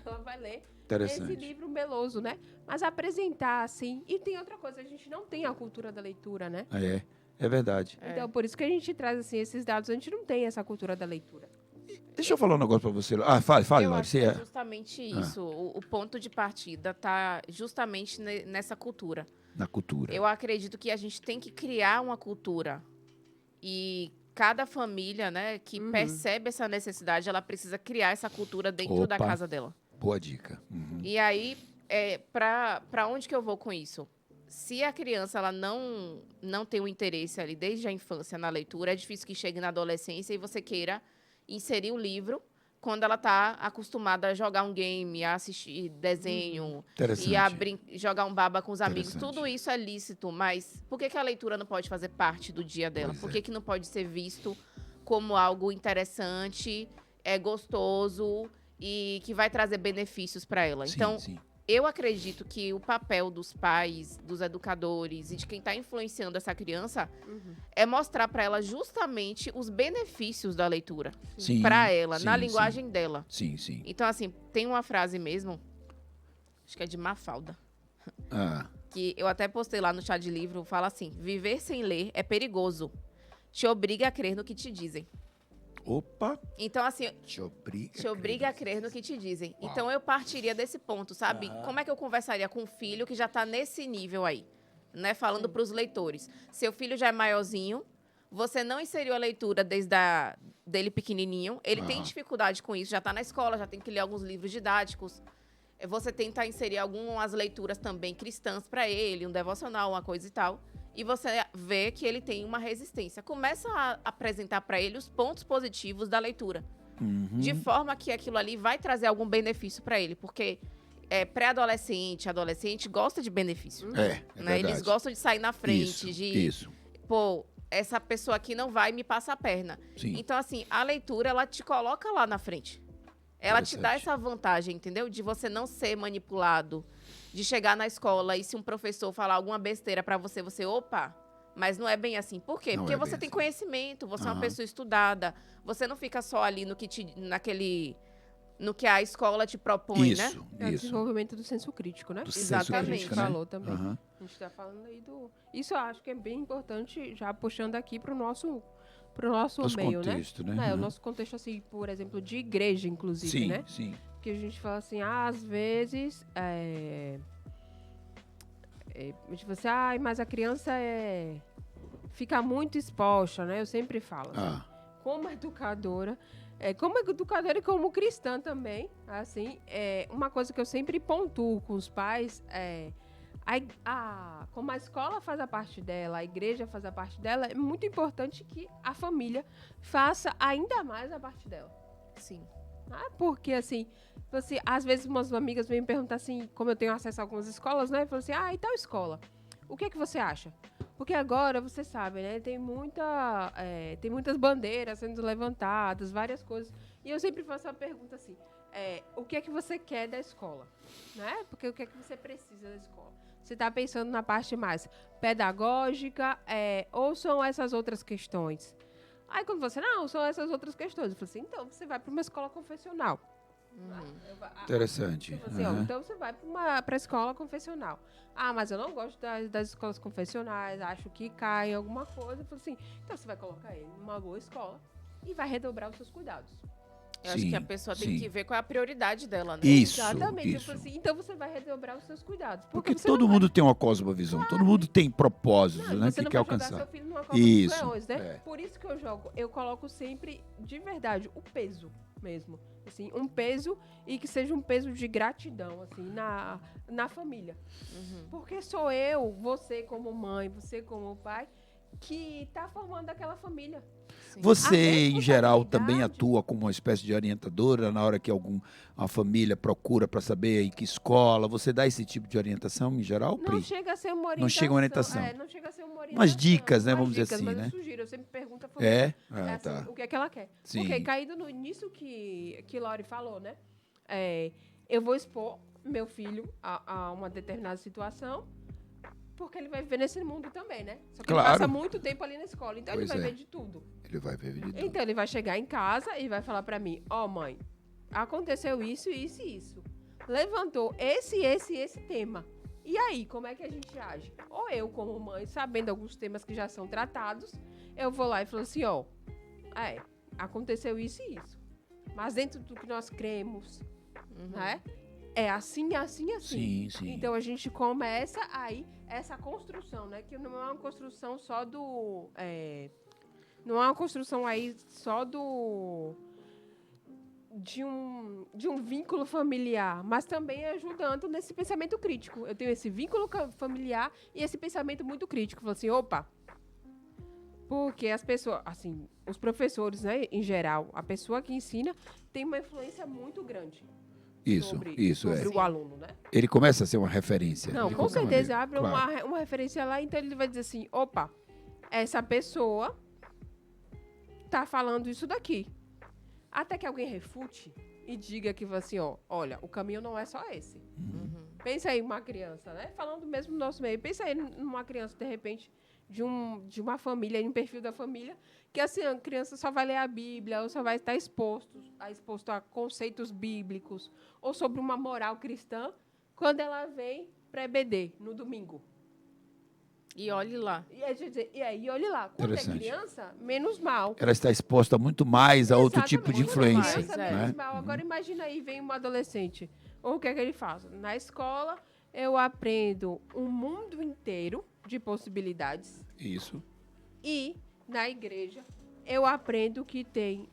Ela vai ler esse Interessante. livro meloso, né? Mas apresentar, assim... E tem outra coisa, a gente não tem a cultura da leitura, né? É verdade. Então, por isso que a gente traz, assim, esses dados. A gente não tem essa cultura da leitura. Deixa eu falar um negócio pra você. Ah, fale, Eu Lori. acho Você que é é... justamente isso. O ponto de partida tá justamente nessa cultura. Na cultura. Eu acredito que a gente tem que criar uma cultura. E cada família, né, que percebe essa necessidade, ela precisa criar essa cultura dentro da Opa. casa dela. Boa dica. Uhum. E aí, pra onde que eu vou com isso? se a criança ela não tem um interesse ali desde a infância na leitura, é difícil que chegue na adolescência e você queira inserir um livro quando ela está acostumada a jogar um game, a assistir desenho Interessante. e a jogar um baba com os amigos. Interessante. Tudo isso é lícito, mas por que a leitura não pode fazer parte do dia dela? Pois Por é. que não pode ser visto como algo interessante, gostoso e que vai trazer benefícios para ela? Sim, Então, sim. eu acredito que o papel dos pais, dos educadores e de quem está influenciando essa criança é mostrar para ela justamente os benefícios da leitura Sim, para ela, sim, na sim. linguagem dela. Sim, sim. Então, assim, tem uma frase mesmo, acho que é de Mafalda, Ah, que eu até postei lá no chá de livro, fala assim: viver sem ler é perigoso. Te obriga a crer no que te dizem. opa, Então, assim, te obriga. te obriga a crer no que te dizem. Uau. Então, eu partiria desse ponto, sabe? Como é que eu conversaria com um filho que já tá nesse nível aí? Né? Falando para os leitores. Seu filho já é maiorzinho, você não inseriu a leitura desde dele pequenininho, ele tem dificuldade com isso, já tá na escola, já tem que ler alguns livros didáticos. Você tenta inserir algumas leituras também cristãs para ele, um devocional, uma coisa e tal. E você vê que ele tem uma resistência. Começa a apresentar para ele os pontos positivos da leitura. De forma que aquilo ali vai trazer algum benefício para ele. Porque pré-adolescente, adolescente, gosta de benefício. É Né? Eles verdade. gostam de sair na frente, Isso. pô, essa pessoa aqui não vai me passar a perna. Sim. Então, assim, a leitura, ela te coloca lá na frente. Ela te dá Interessante. essa vantagem, entendeu? De você não ser manipulado, de chegar na escola e se um professor falar alguma besteira pra você, opa, mas não é bem assim. Por quê? Não Porque é você bem tem assim. conhecimento, você é uma Aham. pessoa estudada, você não fica só ali no que a escola te propõe, né? Isso, É o isso. desenvolvimento do senso crítico, né? Do Que senso a gente crítico, né? falou também. Aham. A gente tá falando aí do... Isso eu acho que é bem importante, já puxando aqui pro nosso meio, contexto, né? né? O Aham. nosso contexto, assim, por exemplo, de igreja, inclusive, Sim, né? sim. Que a gente fala assim, às vezes, tipo assim, mas a criança fica muito exposta, né? Eu sempre falo, assim, como educadora e como cristã também, assim, uma coisa que eu sempre pontuo com os pais como a escola faz a parte dela, a igreja faz a parte dela, é muito importante que a família faça ainda mais a parte dela. Sim. Porque, assim, às vezes umas amigas vêm me perguntar assim, como eu tenho acesso a algumas escolas, né? Falam assim, e tal escola? O que é que você acha? Porque agora, você sabe, né? Tem muitas bandeiras sendo levantadas, várias coisas. E eu sempre faço a pergunta assim, o que é que você quer da escola? Né? Porque o que é que você precisa da escola? Você está pensando na parte mais pedagógica ou são essas outras questões? Aí quando você, não, são essas outras questões. Eu falei assim, então você vai para uma escola confessional. Interessante. Eu falei assim, então você vai para a escola confessional. Mas eu não gosto das escolas confessionais, acho que cai em alguma coisa. Eu falei assim, então você vai colocar ele numa boa escola e vai redobrar os seus cuidados. Eu acho que a pessoa tem que ver qual é a prioridade dela, né? Isso, Exatamente. Eu isso. falei assim, então você vai redobrar os seus cuidados. Porque você todo não mundo tem uma cosmovisão, todo mundo tem propósitos, Não, né, você que não quer vai jogar alcançar. seu filho numa Copa Isso, dos Leões, né? é. Por isso que eu coloco sempre, de verdade, o peso mesmo. Assim, um peso e que seja um peso de gratidão, assim, na família. Porque sou eu, você como mãe, você como pai, que tá formando aquela família. Sim. Você, A em geral, também responsabilidade- atua como uma espécie de orientadora na hora que a família procura para saber em que escola. Você dá esse tipo de orientação, em geral, Não Pri? chega a ser uma orientação. Não chega uma orientação. Não chega a ser uma orientação. Umas dicas, né, umas vamos dizer dicas, assim, mas né? eu sugiro, eu sempre pergunto à família. Assim, Tá. o que é que ela quer. Sim. Porque caindo nisso que Lori falou, né? Eu vou expor meu filho a uma determinada situação, porque ele vai viver nesse mundo também, né? Só que Claro. ele passa muito tempo ali na escola, então Pois ele vai é. ver de tudo. Ele vai ver de tudo. Então ele vai chegar em casa e vai falar pra mim, mãe, aconteceu isso, isso e isso. Levantou esse tema. E aí, como é que a gente age? Ou eu, como mãe, sabendo alguns temas que já são tratados, eu vou lá e falo assim, aconteceu isso e isso. Mas dentro do que nós cremos, né? É assim, assim, assim. Sim. Então a gente começa aí essa construção, né? Que não é uma construção só do... não é uma construção aí só de um vínculo familiar, mas também ajudando nesse pensamento crítico. Eu tenho esse vínculo familiar e esse pensamento muito crítico. Falo assim, opa, porque as pessoas, assim, os professores, né, em geral, a pessoa que ensina tem uma influência muito grande sobre o aluno, né? Ele começa a ser uma referência. Não, de com qualquer certeza, maneira. abre Claro. uma referência lá, então ele vai dizer assim, opa, essa pessoa tá falando isso daqui. Até que alguém refute e diga que assim, ó, olha, o caminho não é só esse. Uhum. Pensa aí uma criança, né? Falando mesmo no nosso meio, pensa aí numa criança, de repente, de uma família, um perfil da família, que assim, a criança só vai ler a Bíblia, ou só vai estar exposto a conceitos bíblicos, ou sobre uma moral cristã, quando ela vem para EBD, no domingo. E olhe lá. E aí, olha lá, quando é Interessante. criança, menos mal. Ela está exposta muito mais a outro tipo de Exatamente, quando é influência. criança, né? menos mal. Agora imagina aí, vem uma adolescente. Ou o que é que ele faz? Na escola, eu aprendo um mundo inteiro de possibilidades. Isso. E na igreja, eu aprendo que tem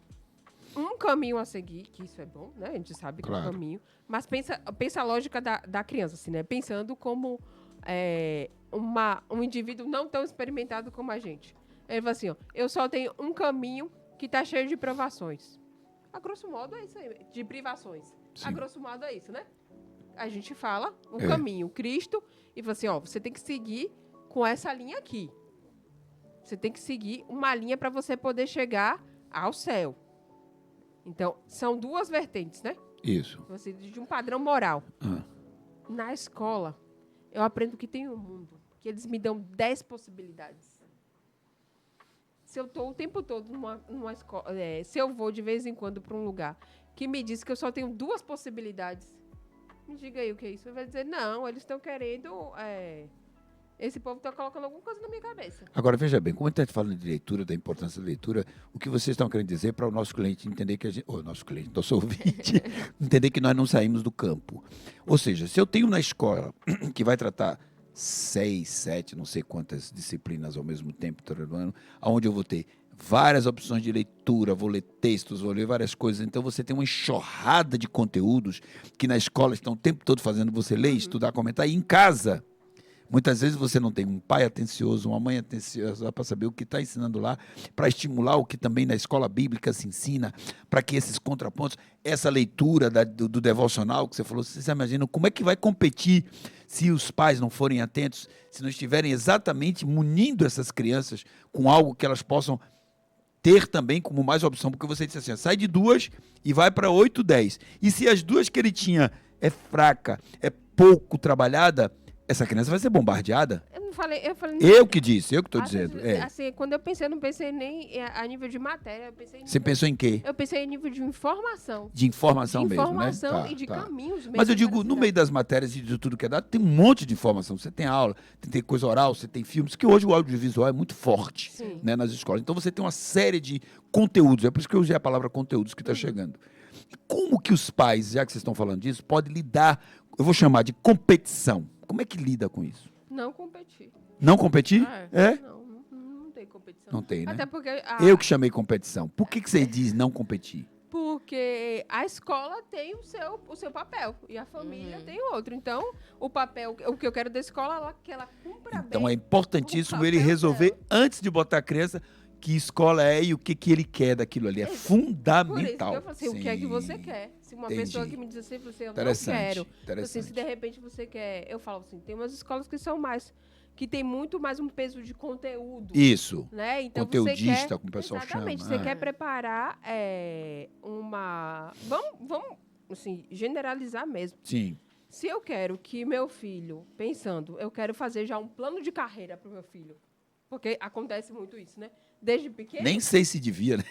um caminho a seguir, que isso é bom, né? A gente sabe que é Claro. um caminho. Mas pensa a lógica da criança, assim, né? Pensando como um indivíduo não tão experimentado como a gente. Ele fala assim, ó, eu só tenho um caminho que está cheio de provações. A grosso modo é isso aí, de privações. Sim. A grosso modo é isso, né? A gente fala o É. caminho, Cristo, e fala assim, ó, você tem que seguir com essa linha aqui. Você tem que seguir uma linha para você poder chegar ao céu. Então, são duas vertentes, né? Isso. Você, de um padrão moral. Ah. Na escola, eu aprendo que tem um mundo, que eles me dão 10 possibilidades. Se eu estou o tempo todo numa escola, se eu vou de vez em quando para um lugar que me diz que eu só tenho 2 possibilidades, me diga aí o que é isso. Ele vai dizer, não, eles estão querendo... esse povo está colocando alguma coisa na minha cabeça. Agora, veja bem, como a gente está falando de leitura, da importância da leitura, o que vocês estão querendo dizer para o nosso cliente entender que a gente... nosso cliente, nosso ouvinte, entender que nós não saímos do campo. Ou seja, se eu tenho na escola que vai tratar 6, 7, não sei quantas disciplinas ao mesmo tempo, todo ano, onde eu vou ter várias opções de leitura, vou ler textos, vou ler várias coisas, então você tem uma enxurrada de conteúdos que na escola estão o tempo todo fazendo você ler, estudar, comentar, e em casa... Muitas vezes você não tem um pai atencioso, uma mãe atenciosa para saber o que está ensinando lá, para estimular o que também na escola bíblica se ensina, para que esses contrapontos, essa leitura do devocional que você falou, vocês imaginam como é que vai competir se os pais não forem atentos, se não estiverem exatamente munindo essas crianças com algo que elas possam ter também como mais opção, porque você disse assim, sai de 2 e vai para 8, 10. E se as 2 que ele tinha é fraca, é pouco trabalhada, essa criança vai ser bombardeada? Eu falei... Eu que disse, eu que estou dizendo. Assim, quando eu pensei, eu não pensei nem a nível de matéria. Eu pensei Você pensou em quê? Eu pensei em nível de informação. De informação mesmo, né? Informação Tá, e de tá. caminhos mesmo. Mas eu digo, no meio das matérias e de tudo que é dado, tem um monte de informação. Você tem aula, tem coisa oral, você tem filmes, que hoje o audiovisual é muito forte, Sim. né, nas escolas. Então você tem uma série de conteúdos, é por isso que eu usei a palavra conteúdos que está chegando. Como que os pais, já que vocês estão falando disso, podem lidar, eu vou chamar de competição. Como é que lida com isso? Não competir. Não competir? É? Não tem competição. Não tem, né? Até porque... Eu que chamei competição. Por que você diz não competir? Porque a escola tem o seu papel e a família tem o outro. Então, o que eu quero da escola é que ela cumpra bem. Então é importantíssimo o ele papel resolver, dela. antes de botar a criança, que escola é e o que ele quer daquilo ali. É Por isso fundamental. que eu falo assim, o que é que você quer? Se uma Entendi. pessoa que me diz assim, eu não Interessante, quero. Assim, interessante. se de repente você quer... Eu falo assim, tem umas escolas que são mais... Que tem muito mais um peso de conteúdo. Isso. Né? Então Conteudista, você quer, como o pessoal exatamente, chama. você quer preparar uma... Vamos assim, generalizar mesmo. Sim. Se eu quero que meu filho, pensando, eu quero fazer já um plano de carreira para o meu filho. Porque acontece muito isso, né? Desde pequeno. Nem sei se devia, né?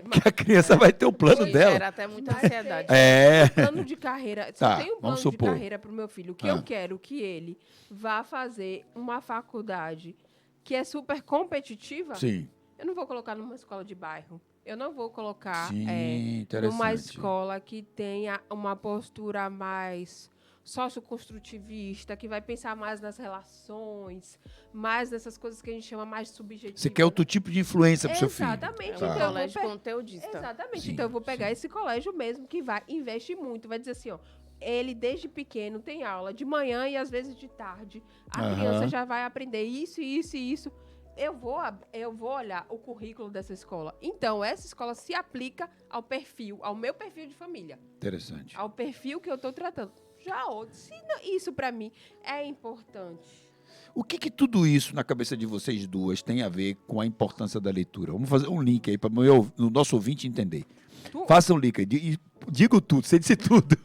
Mas Que a criança vai ter o plano Pois dela. Gera até muita ansiedade. É. plano de carreira. Se Tá, eu tenho um vamos plano de supor. carreira para o meu filho, que Ah. eu quero que ele vá fazer uma faculdade que é super competitiva, Sim. eu não vou colocar numa escola de bairro. Eu não vou colocar Sim, interessante. numa escola que tenha uma postura mais socioconstrutivista, que vai pensar mais nas relações, mais nessas coisas que a gente chama mais subjetivas. Você quer outro tipo de influência pro seu filho. Exatamente. É um Tá. Então, eu vou colégio pe- conteudista. Exatamente. Sim, Então, eu vou pegar sim. esse colégio mesmo que vai investir muito. Vai dizer assim, ó, ele desde pequeno tem aula de manhã e às vezes de tarde. A Aham. criança já vai aprender isso, isso e isso. Eu vou olhar o currículo dessa escola. Então, essa escola se aplica ao perfil, ao meu perfil de família, Interessante. ao perfil que eu estou tratando. Já outro, se não- isso para mim é importante. O que tudo isso na cabeça de vocês duas tem a ver com a importância da leitura? Vamos fazer um link aí para o nosso ouvinte entender. Tu- Faça um link aí. Digo tudo, você disse tudo.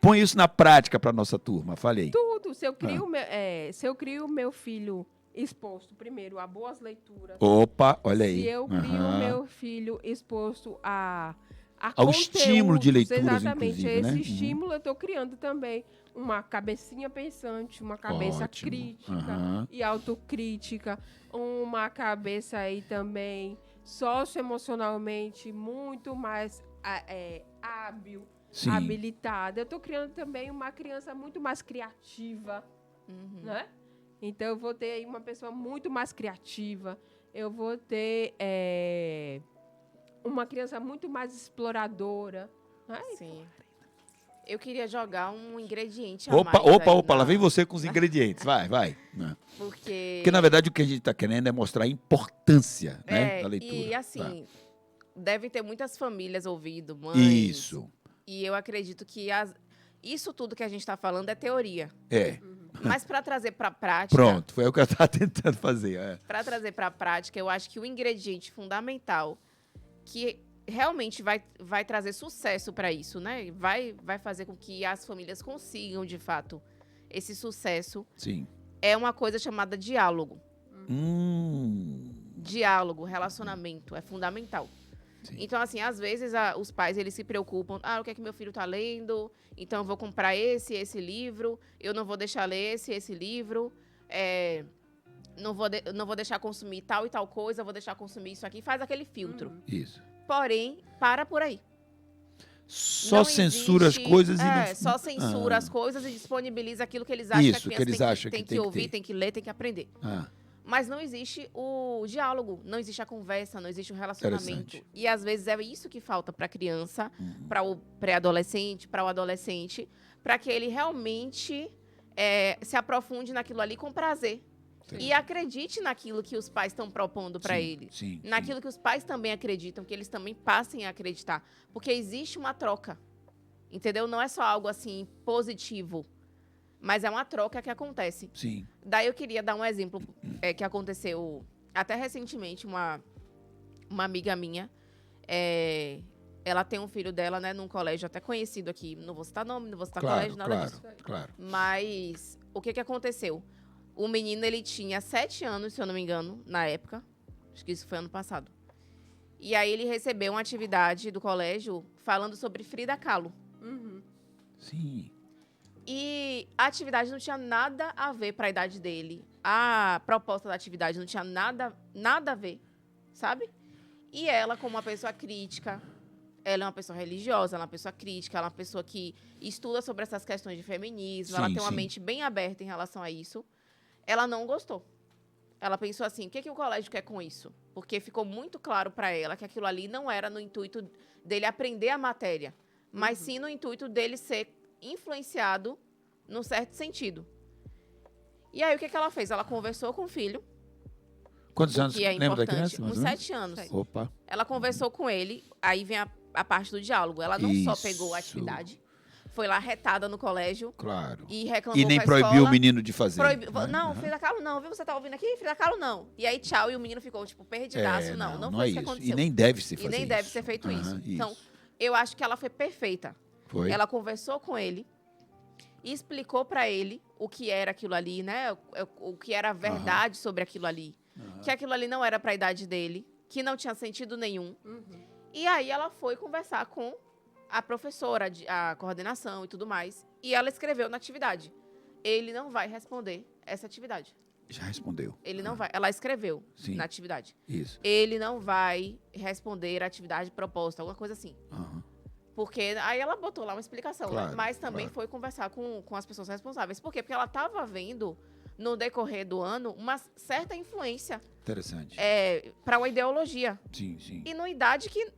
Põe isso na prática para nossa turma. Fale aí. Tudo. Se eu crio meu filho exposto, primeiro, a boas leituras. Opa, olha aí. Se eu crio Aham. meu filho exposto a Ao conteúdos, estímulo de leituras, exatamente, inclusive, esse né? Uhum. estímulo eu estou criando também uma cabecinha pensante, uma cabeça Ótimo. crítica Aham. e autocrítica, uma cabeça aí também socioemocionalmente muito mais hábil, Sim. habilitada. Eu estou criando também uma criança muito mais criativa, Uhum. né? Então, eu vou ter aí uma pessoa muito mais criativa. Eu vou ter uma criança muito mais exploradora. Né? Sim. Eu queria jogar um ingrediente a Opa, mais opa, aí opa, lá na- vem você com os ingredientes. Vai. Porque... Porque, na verdade, o que a gente está querendo é mostrar a importância, né, da leitura. E assim, deve ter muitas famílias ouvindo, Tá. mães. Isso. E eu acredito que isso tudo que a gente está falando é teoria. É. Mas para trazer para a prática, Pronto, foi o que eu estava tentando fazer. É. para trazer para a prática, eu acho que o ingrediente fundamental que realmente vai trazer sucesso para isso, né? Vai fazer com que as famílias consigam, de fato, esse sucesso, Sim. é uma coisa chamada diálogo. Hum. Diálogo, relacionamento, é fundamental. Sim. Então, assim, às vezes os pais, eles se preocupam. O que é que meu filho tá lendo? Então, eu vou comprar esse livro. Eu não vou deixar ler esse livro. Não vou deixar consumir tal e tal coisa. Vou deixar consumir isso aqui. Faz aquele filtro. Isso. Porém, para por aí. Só Não censura existe- as coisas e não... Só censura as coisas e disponibiliza aquilo que eles acham Isso, que a que eles criança acham tem que que tem que ouvir, ter. tem que ler, tem que aprender. Ah, Mas não existe o diálogo, não existe a conversa, não existe o relacionamento. Interessante. E às vezes é isso que falta para a criança, para o pré-adolescente, para o adolescente, para que ele realmente se aprofunde naquilo ali com prazer. Entendi. E acredite naquilo que os pais estão propondo para sim, ele. Sim. Naquilo que os pais também acreditam, que eles também passem a acreditar. Porque existe uma troca. Entendeu? Não é só algo assim positivo. Mas é uma troca que acontece. Sim. Daí eu queria dar um exemplo que aconteceu até recentemente. Uma amiga minha, ela tem um filho dela, né, num colégio até conhecido aqui. Não vou citar nome, não vou citar colégio, nada disso. Claro. Mas o que aconteceu? O menino, ele tinha 7 anos, se eu não me engano, na época. Acho que isso foi ano passado. E aí ele recebeu uma atividade do colégio falando sobre Frida Kahlo. Uhum. Sim. E a atividade não tinha nada a ver para a idade dele. A proposta da atividade não tinha nada a ver, sabe? E ela, como uma pessoa crítica, ela é uma pessoa religiosa, ela é uma pessoa crítica, ela é uma pessoa que estuda sobre essas questões de feminismo, ela Sim, tem uma sim. mente bem aberta em relação a isso. Ela não gostou. Ela pensou assim, o que o colégio quer com isso? Porque ficou muito claro para ela que aquilo ali não era no intuito dele aprender a matéria, mas sim no intuito dele ser influenciado num certo sentido. E aí, o que ela fez? Ela conversou com o filho, Quantos anos? que é Lembra da importante, criança? mais uns ou menos? 7 anos. Opa. Ela conversou com ele, aí vem a parte do diálogo. Ela não só Isso. pegou a atividade, foi lá retada no colégio Claro. e reclamou E nem com a proibiu escola. o menino de fazer. Proibiu. né? Não, Aham. Frida Kahlo não, viu? Você tá ouvindo aqui? Frida Kahlo não. E aí, tchau, e o menino ficou, tipo, perdidaço. Não foi é isso que isso. aconteceu. E nem deve ser E fazer nem isso. deve ser feito Aham, isso. Então, eu acho que ela foi perfeita. Foi. Ela conversou com ele e explicou pra ele o que era aquilo ali, né? O que era a verdade sobre aquilo ali. Que aquilo ali não era pra idade dele, que não tinha sentido nenhum. E aí ela foi conversar com a professora, a coordenação e tudo mais. E ela escreveu na atividade: ele não vai responder essa atividade. Já respondeu. Ele não vai. Ela escreveu Sim. na atividade. Isso. Ele não vai responder a atividade proposta, alguma coisa assim. Aham. Porque aí ela botou lá uma explicação, Claro, né? Mas também claro. foi conversar com as pessoas responsáveis. Por quê? Porque ela estava vendo, no decorrer do ano, uma certa influência Interessante. para uma ideologia. Sim, sim. E numa idade que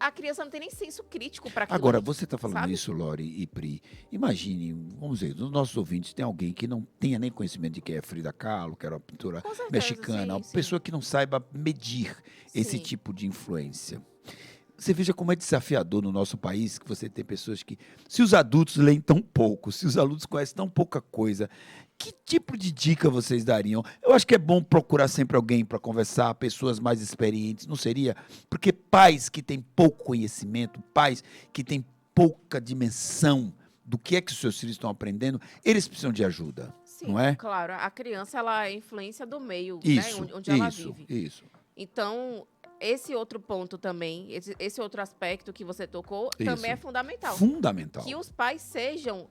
a criança não tem nem senso crítico para aquilo. Agora, ali, você está falando sabe? isso, Lori e Pri. Imagine, vamos dizer, dos nossos ouvintes, tem alguém que não tenha nem conhecimento de quem é Frida Kahlo, que era uma pintura Com certeza, mexicana, uma sim. pessoa que não saiba medir esse Sim. tipo de influência. Você veja como é desafiador no nosso país que você tem pessoas que, se os adultos leem tão pouco, se os alunos conhecem tão pouca coisa, que tipo de dica vocês dariam? Eu acho que é bom procurar sempre alguém para conversar, pessoas mais experientes, não seria? Porque pais que têm pouco conhecimento, pais que têm pouca dimensão do que é que os seus filhos estão aprendendo, eles precisam de ajuda, Sim, não é? claro. A criança, ela é influência do meio, Isso, né? Onde ela isso, vive. isso. Então, esse outro ponto também, esse outro aspecto que você tocou, Isso. também é fundamental. Fundamental. Que os pais sejam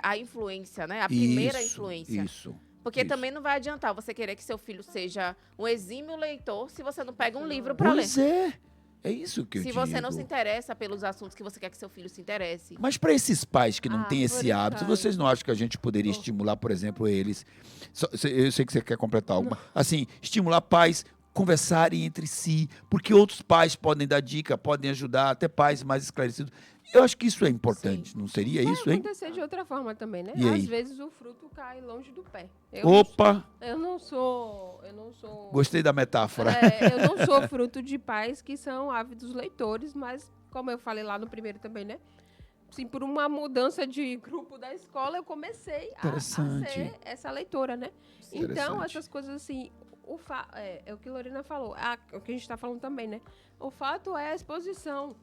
a influência, né? A primeira Isso, influência. Isso. Porque isso. também não vai adiantar você querer que seu filho seja um exímio leitor se você não pega um livro para ler. Pois é. É isso que eu Se digo. você não se interessa pelos assuntos que você quer que seu filho se interesse. Mas para esses pais que não têm por esse isso hábito, aí. vocês não acham que a gente poderia estimular, por exemplo, eles? Eu sei que você quer completar algo. Assim, estimular pais conversarem entre si, porque outros pais podem dar dica, podem ajudar, até pais mais esclarecidos. Eu acho que isso é importante, não seria isso, Pode hein? acontecer de outra forma também, né? E aí? Às vezes o fruto cai longe do pé. Opa, Eu não sou. gostei da metáfora. Eu não sou fruto de pais que são ávidos leitores, mas como eu falei lá no primeiro também, né? Sim, por uma mudança de grupo da escola, eu comecei a ser essa leitora, né? Então, Interessante. essas coisas assim, é o que a Lorena falou, o que a gente está falando também, né? O fato é a exposição.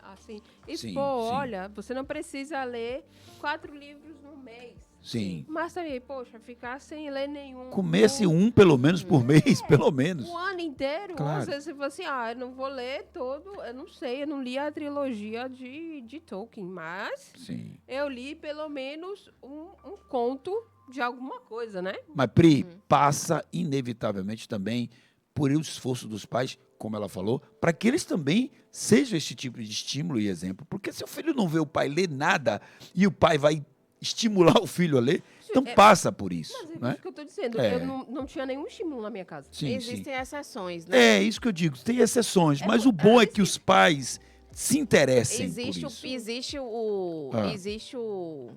Assim, expor, sim. olha, você não precisa ler 4 livros no mês. Sim. Mas também, poxa, ficar sem ler nenhum. Comece um, pelo menos, por mês, pelo menos. O ano inteiro, Claro. às vezes você fala assim, eu não vou ler todo, eu não sei, eu não li a trilogia de Tolkien, mas Sim. eu li pelo menos um conto de alguma coisa, né? Mas, Pri, passa inevitavelmente também por o esforço dos pais, como ela falou, para que eles também sejam esse tipo de estímulo e exemplo. Porque se o filho não vê o pai ler nada e o pai vai estimular o filho a ler, então passa por isso. Mas é Né? isso que eu tô dizendo, É. eu não tinha nenhum estímulo na minha casa. Sim, sim. Existem exceções, né? É isso que eu digo, tem exceções, mas o bom é que os pais se interessem por isso. Existe o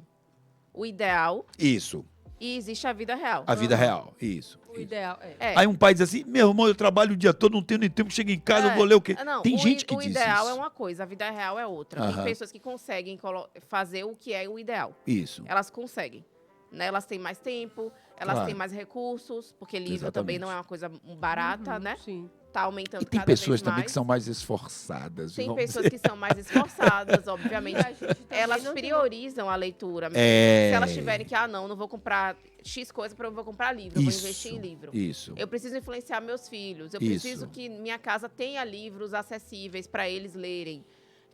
ideal Isso, e existe a vida real. a vida real, isso. O ideal é. É. Aí um pai diz assim, meu irmão, eu trabalho o dia todo, não tenho nem tempo, chego em casa, eu vou ler o quê? Não, Tem gente que o diz ideal isso. é uma coisa, a vida real é outra. Aham. Tem pessoas que conseguem fazer o que é o ideal. Isso. Elas conseguem. Né? Elas têm mais tempo, elas Claro. têm mais recursos, porque livro também Exatamente. não é uma coisa barata, né? Sim. Tá aumentando E tem cada pessoas vez também mais. que são mais esforçadas. Tem vamos pessoas dizer. que são mais esforçadas, E obviamente. a gente também Elas não tem- priorizam a leitura. É. Se elas tiverem que, não vou comprar X coisa, eu vou comprar livro, eu vou investir em livro. Isso. Eu preciso influenciar meus filhos. Eu Isso. preciso que minha casa tenha livros acessíveis para eles lerem.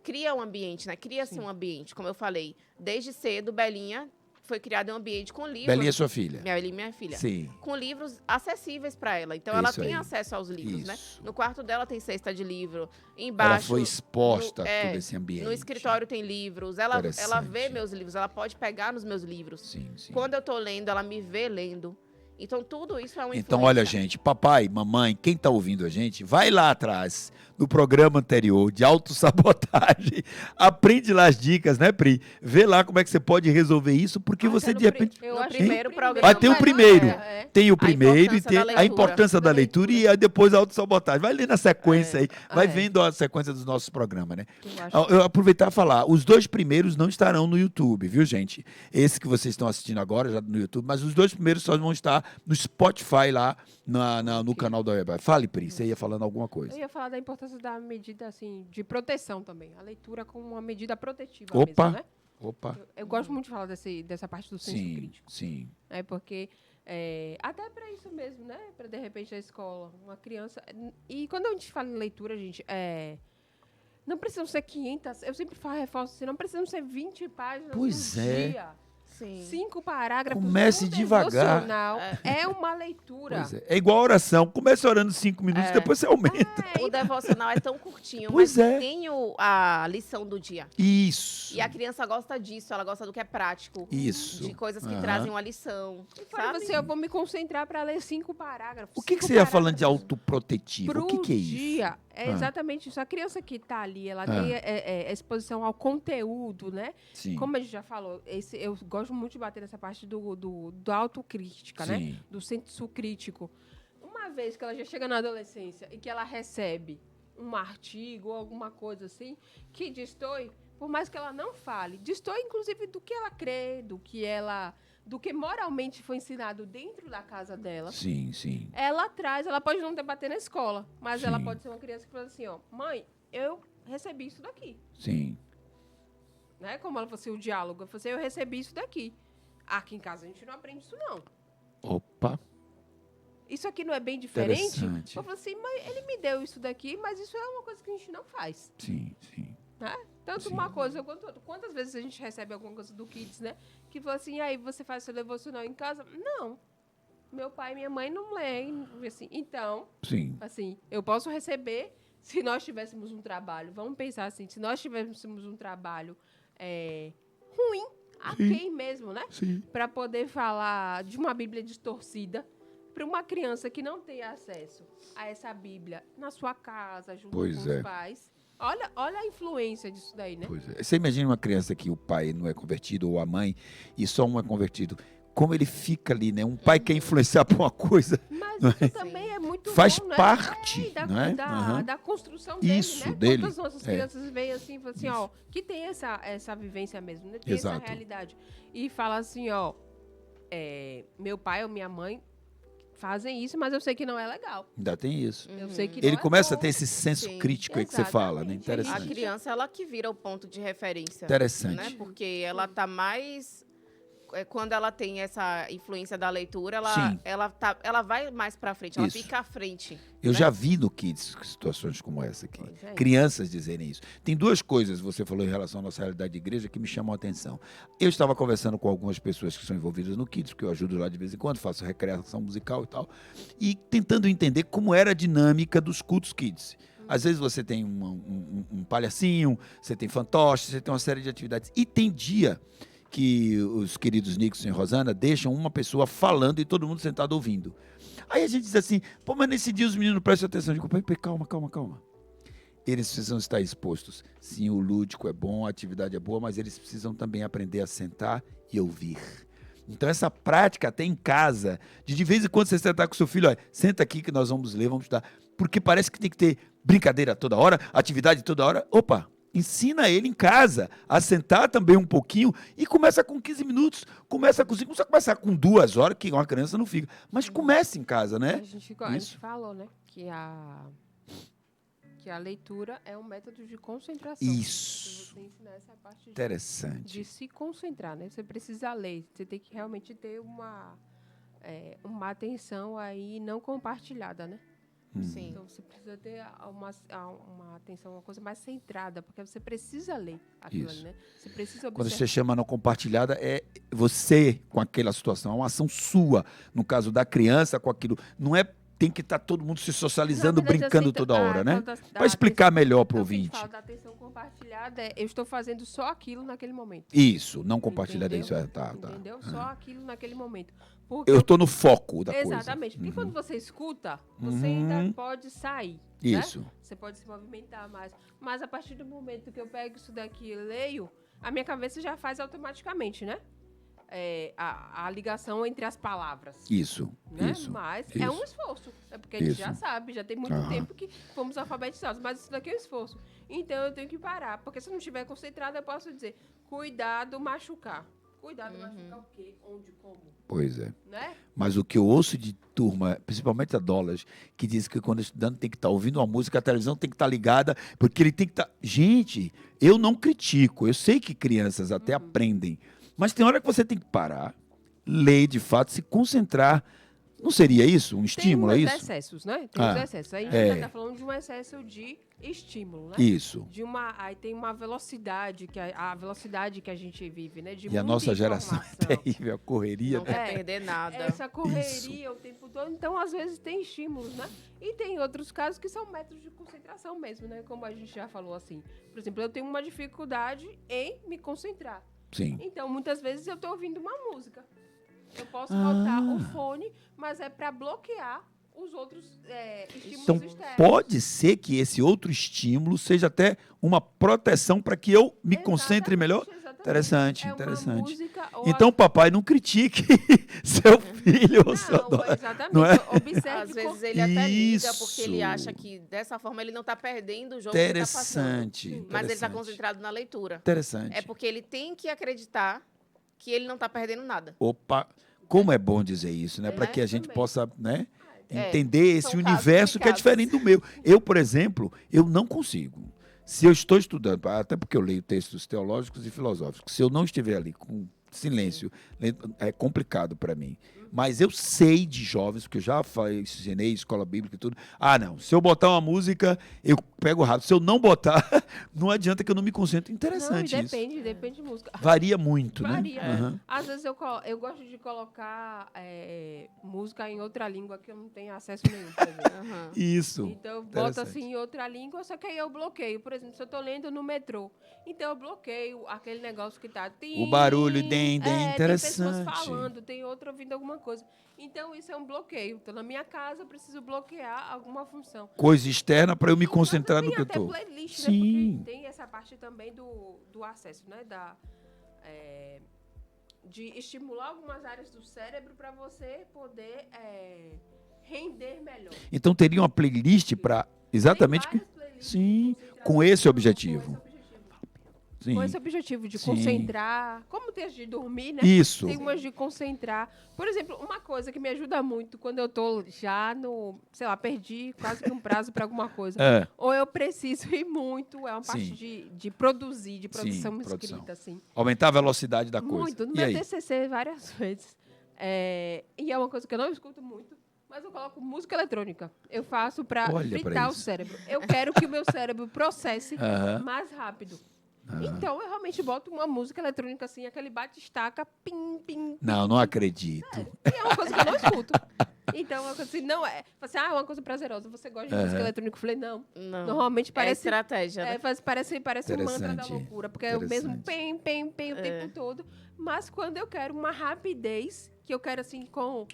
Cria um ambiente, né? Cria-se um ambiente. Como eu falei, desde cedo, Belinha foi criada em um ambiente com livros. Belinha é sua filha. Minha filha. Sim. Com livros acessíveis para ela. Então, ela Isso tem aí. acesso aos livros, né? Isso. No quarto dela tem cesta de livro. Ela Embaixo, foi exposta a no- todo esse ambiente. no escritório tem livros. Ela vê Interessante. meus livros. Ela pode pegar nos meus livros. Sim, sim. Quando eu tô lendo, ela me vê lendo. Então, tudo isso é uma Então, influência. olha, gente, papai, mamãe, quem está ouvindo a gente, vai lá atrás, no programa anterior de autossabotagem, aprende lá as dicas, né, Pri? Vê lá como é que você pode resolver isso, porque Até você, no de repente... eu No acho que primeiro no programa. Vai ter o mas não primeiro. é. Tem o primeiro e importância tem da a leitura. importância da Da leitura e leitura. aí depois a autossabotagem. Vai ler na sequência aí, vai É. vendo a sequência dos nossos programas, né? Eu acho Eu aproveitar e falar, os 2 primeiros não estarão no YouTube, viu, gente? Esse que vocês estão assistindo agora, já no YouTube, mas os 2 primeiros só vão estar no Spotify lá, no canal da Web. Fale, Pri, você ia falando alguma coisa. Eu ia falar da importância da medida, assim, de proteção também. A leitura como uma medida protetiva Opa. mesmo, né? Opa, Eu gosto muito de falar dessa parte do senso sim, crítico. sim. É porque, até para isso mesmo, né? Para, de repente, a escola, uma criança... E quando a gente fala em leitura, gente, não precisam ser 500... Eu sempre reforço assim, não precisam ser 20 páginas Pois no é. dia. Sim. 5 parágrafos. Comece um devagar. devocional é uma leitura. Pois é. É igual a oração. Começa orando 5 minutos, depois você aumenta. O devocional é tão curtinho, Pois mas é. tem a lição do dia. Isso. E a criança gosta disso, ela gosta do que é prático. Isso. De coisas que Aham. trazem uma lição. E fora Sabe? você, eu vou me concentrar para ler 5 parágrafos. O que 5 você ia falando de parágrafos autoprotetivo? pro O que é isso? dia. É Ah. exatamente isso. A criança que está ali, ela Ah. tem exposição ao conteúdo, né? Sim. Como a gente já falou, eu gosto muito de bater nessa parte do autocrítica, né? Sim. Do senso crítico. Uma vez que ela já chega na adolescência e que ela recebe um artigo ou alguma coisa assim, que destoe, por mais que ela não fale, destoe inclusive do que ela crê, do que moralmente foi ensinado dentro da casa dela. Sim, sim. Ela traz, ela pode não debater na escola, mas ela Sim. pode ser uma criança que fala assim, ó, mãe, eu recebi isso daqui. Sim. Né? Como ela fosse o diálogo, eu falei assim, eu recebi isso daqui. Aqui em casa a gente não aprende isso, não. Opa. Isso aqui não é bem diferente? Interessante. Eu falei assim, mãe, ele me deu isso daqui, mas isso é uma coisa que a gente não faz. Sim, sim. Né? Tanto Sim. uma coisa quanto outra. Quantas vezes a gente recebe alguma coisa do Kids, né? Que fala assim, aí você faz seu devocional em casa? Não. Meu pai e minha mãe não leem. Assim, então, Sim. assim, eu posso receber se nós tivéssemos um trabalho. Vamos pensar assim, se nós tivéssemos um trabalho ruim, aquém mesmo, né? Sim. Para poder falar de uma Bíblia distorcida para uma criança que não tem acesso a essa Bíblia na sua casa, junto Pois com é. os pais. Olha a influência disso daí, né? Pois é. Você imagina uma criança que o pai não é convertido ou a mãe e só um é convertido. Como ele fica ali, né? Um pai quer influenciar por uma coisa. Mas Não isso também é muito Faz bom, né? parte, da, não é? da, Aham. da construção dele, Isso, né? dele. Quantas nossas É. crianças veem assim, falam assim, ó, que tem essa vivência mesmo, né? Tem Exato. essa realidade. E fala assim, ó, meu pai ou minha mãe fazem isso, mas eu sei que não é legal. Ainda tem isso. Eu sei que Ele não é começa a bom. ter esse senso Sim. crítico aí que você fala, né? Exatamente. A Interessante. criança, ela que vira o ponto de referência. Interessante. Né? Porque ela tá mais... Quando ela tem essa influência da leitura, Sim. ela vai mais pra frente, ela Isso. fica à frente. Eu né? já vi no Kids situações como essa aqui. Pois é. Crianças dizerem isso. Tem duas coisas, você falou em relação à nossa realidade de igreja, que me chamam a atenção. Eu estava conversando com algumas pessoas que são envolvidas no Kids, porque eu ajudo lá de vez em quando, faço recreação musical e tal, e tentando entender como era a dinâmica dos cultos Kids. Às vezes você tem um palhacinho, você tem fantoche, você tem uma série de atividades. E tem dia que os queridos Nixon e Rosana deixam uma pessoa falando e todo mundo sentado ouvindo. Aí a gente diz assim, pô, mas nesse dia os meninos prestam atenção. Eu digo, pai, calma. Eles precisam estar expostos. Sim, o lúdico é bom, a atividade é boa, mas eles precisam também aprender a sentar e ouvir. Então essa prática até em casa, de vez em quando você sentar com seu filho, olha, senta aqui que nós vamos ler, vamos estudar. Porque parece que tem que ter brincadeira toda hora, atividade toda hora. Opa! Ensina ele em casa a sentar também um pouquinho e começa com 15 minutos, começa com 5, não precisa começar com 2 horas, que uma criança não fica. Mas comece em casa, né? A gente Isso. falou, né? Que a leitura é um método de concentração. Isso. Você ensinar essa parte de Interessante. se concentrar, né? Você precisa ler. Você tem que realmente ter uma atenção aí não compartilhada, né? Sim. Então você precisa ter uma atenção, uma coisa mais centrada, porque você precisa ler aquilo Isso. ali, né? Você precisa Quando observar. você chama não compartilhada, é você com aquela situação, é uma ação sua. No caso da criança, com aquilo. Não é tem que estar todo mundo se socializando, Na verdade, brincando assim, toda hora, né? da Para explicar atenção- melhor para o o que a gente ouvinte. fala da atenção compartilhada eu estou fazendo só aquilo naquele momento. Isso, não compartilhada, Entendeu? isso. Tá. Entendeu? Só Ah. aquilo naquele momento. Porque Eu estou no foco da coisa. exatamente. Porque Uhum. quando você escuta, você Uhum. ainda pode sair. Isso. Né? Você pode se movimentar mais. Mas a partir do momento que eu pego isso daqui e leio, a minha cabeça já faz automaticamente, né? A ligação entre as palavras. Isso. Né? Isso. Mas isso. é um esforço. É porque a gente Isso. já sabe, já tem muito Aham. tempo que fomos alfabetizados. Mas isso daqui é um esforço. Então eu tenho que parar. Porque se eu não estiver concentrada, eu posso dizer, cuidado, machucar. Cuidado, machucar o quê? Onde, como? Pois é. Né? Mas o que eu ouço de turma, principalmente a Dollars, que diz que quando estudando tem que estar ouvindo uma música, a televisão tem que estar ligada, porque ele tem que estar... Gente, eu não critico, eu sei que crianças até aprendem, mas tem hora que você tem que parar, ler de fato, se concentrar Não seria isso? Um Tem estímulo, os é isso? excessos, né? Tem os Ah, excessos. Aí a é. gente tá falando de um excesso de estímulo, né? Isso. Aí tem uma velocidade, a velocidade que a gente vive, né? De E a muita nossa geração informação. é terrível, a correria. Não né? quer perder nada. Essa correria o tempo todo. Então, às vezes, tem estímulos, né? E tem outros casos que são métodos de concentração mesmo, né? Como a gente já falou assim. Por exemplo, eu tenho uma dificuldade em me concentrar. Sim. Então, muitas vezes, eu tô ouvindo uma música. Eu posso botar o fone, mas é para bloquear os outros estímulos Então, externos. pode ser que esse outro estímulo seja até uma proteção para que eu me concentre melhor? Exatamente. Interessante, É uma interessante. música ou Então, papai, não critique seu filho ou seu não, adora. exatamente. Não é? Observe Às vezes como- ele até liga porque ele Isso. acha que dessa forma ele não tá perdendo o jogo que tá passando. Interessante. Mas Mas ele tá interessante. concentrado na leitura. Interessante. É porque ele tem que acreditar que ele não tá perdendo nada. Opa, como é bom dizer isso, né? Para Né? que a gente Também. possa, né, É, entender são esse casos universo e que é casos. diferente do meu. Eu, por exemplo, eu não consigo. Se eu estou estudando, até porque eu leio textos teológicos e filosóficos, se eu não estiver ali com silêncio, é complicado para mim. Mas eu sei de jovens, porque eu já ensinei escola bíblica e tudo. Ah, não, se eu botar uma música, eu pego rápido. Se eu não botar, não adianta que eu não me concentro. Interessante não, isso. depende de música. Varia muito, Varia. né? Aham. Às vezes eu gosto de colocar música em outra língua que eu não tenho acesso nenhum, por exemplo. Aham. Isso. Então eu boto Interessante. assim em outra língua, só que aí eu bloqueio. Por exemplo, se eu tô lendo no metrô, então eu bloqueio aquele negócio que tá... O barulho, Tem interessante. pessoas falando, tem outro ouvindo alguma coisa. Então isso é um bloqueio. Então na minha casa eu preciso bloquear alguma função. Coisa externa para eu me concentrar no Tem que eu até tô. playlist, né? Sim. Porque tem essa parte também do acesso, né? De estimular algumas áreas do cérebro para você poder render melhor. Então teria uma playlist para exatamente Tem várias playlists sim, de concentração, com esse objetivo. Sim. Com esse objetivo de Sim. concentrar. Como tem as de dormir, né? Isso. Tem umas de concentrar. Por exemplo, uma coisa que me ajuda muito quando eu tô já sei lá, perdi quase que um prazo para alguma coisa. É. Ou eu preciso ir muito, é uma parte Sim. de produzir, de produção Sim, escrita, produção. assim. Aumentar a velocidade da coisa. Muito. No E meu aí? TCC, várias vezes. E é uma coisa que eu não escuto muito, mas eu coloco música eletrônica. Eu faço para Olha pra fritar o isso. cérebro. Eu quero que o meu cérebro processe Aham. mais rápido. Então, eu realmente boto uma música eletrônica assim, aquele bate-estaca, pim, pim. Não, não acredito. E é uma coisa que eu não escuto. Então, é uma coisa assim, não é. Assim, é uma coisa prazerosa. Você gosta de música eletrônica? Eu falei, não. Não. Normalmente É parece. estratégia. né? Parece um mantra da Interessante. loucura, porque é o mesmo Interessante. pem, pem, pem o tempo todo. Mas quando eu quero uma rapidez, que eu quero assim com.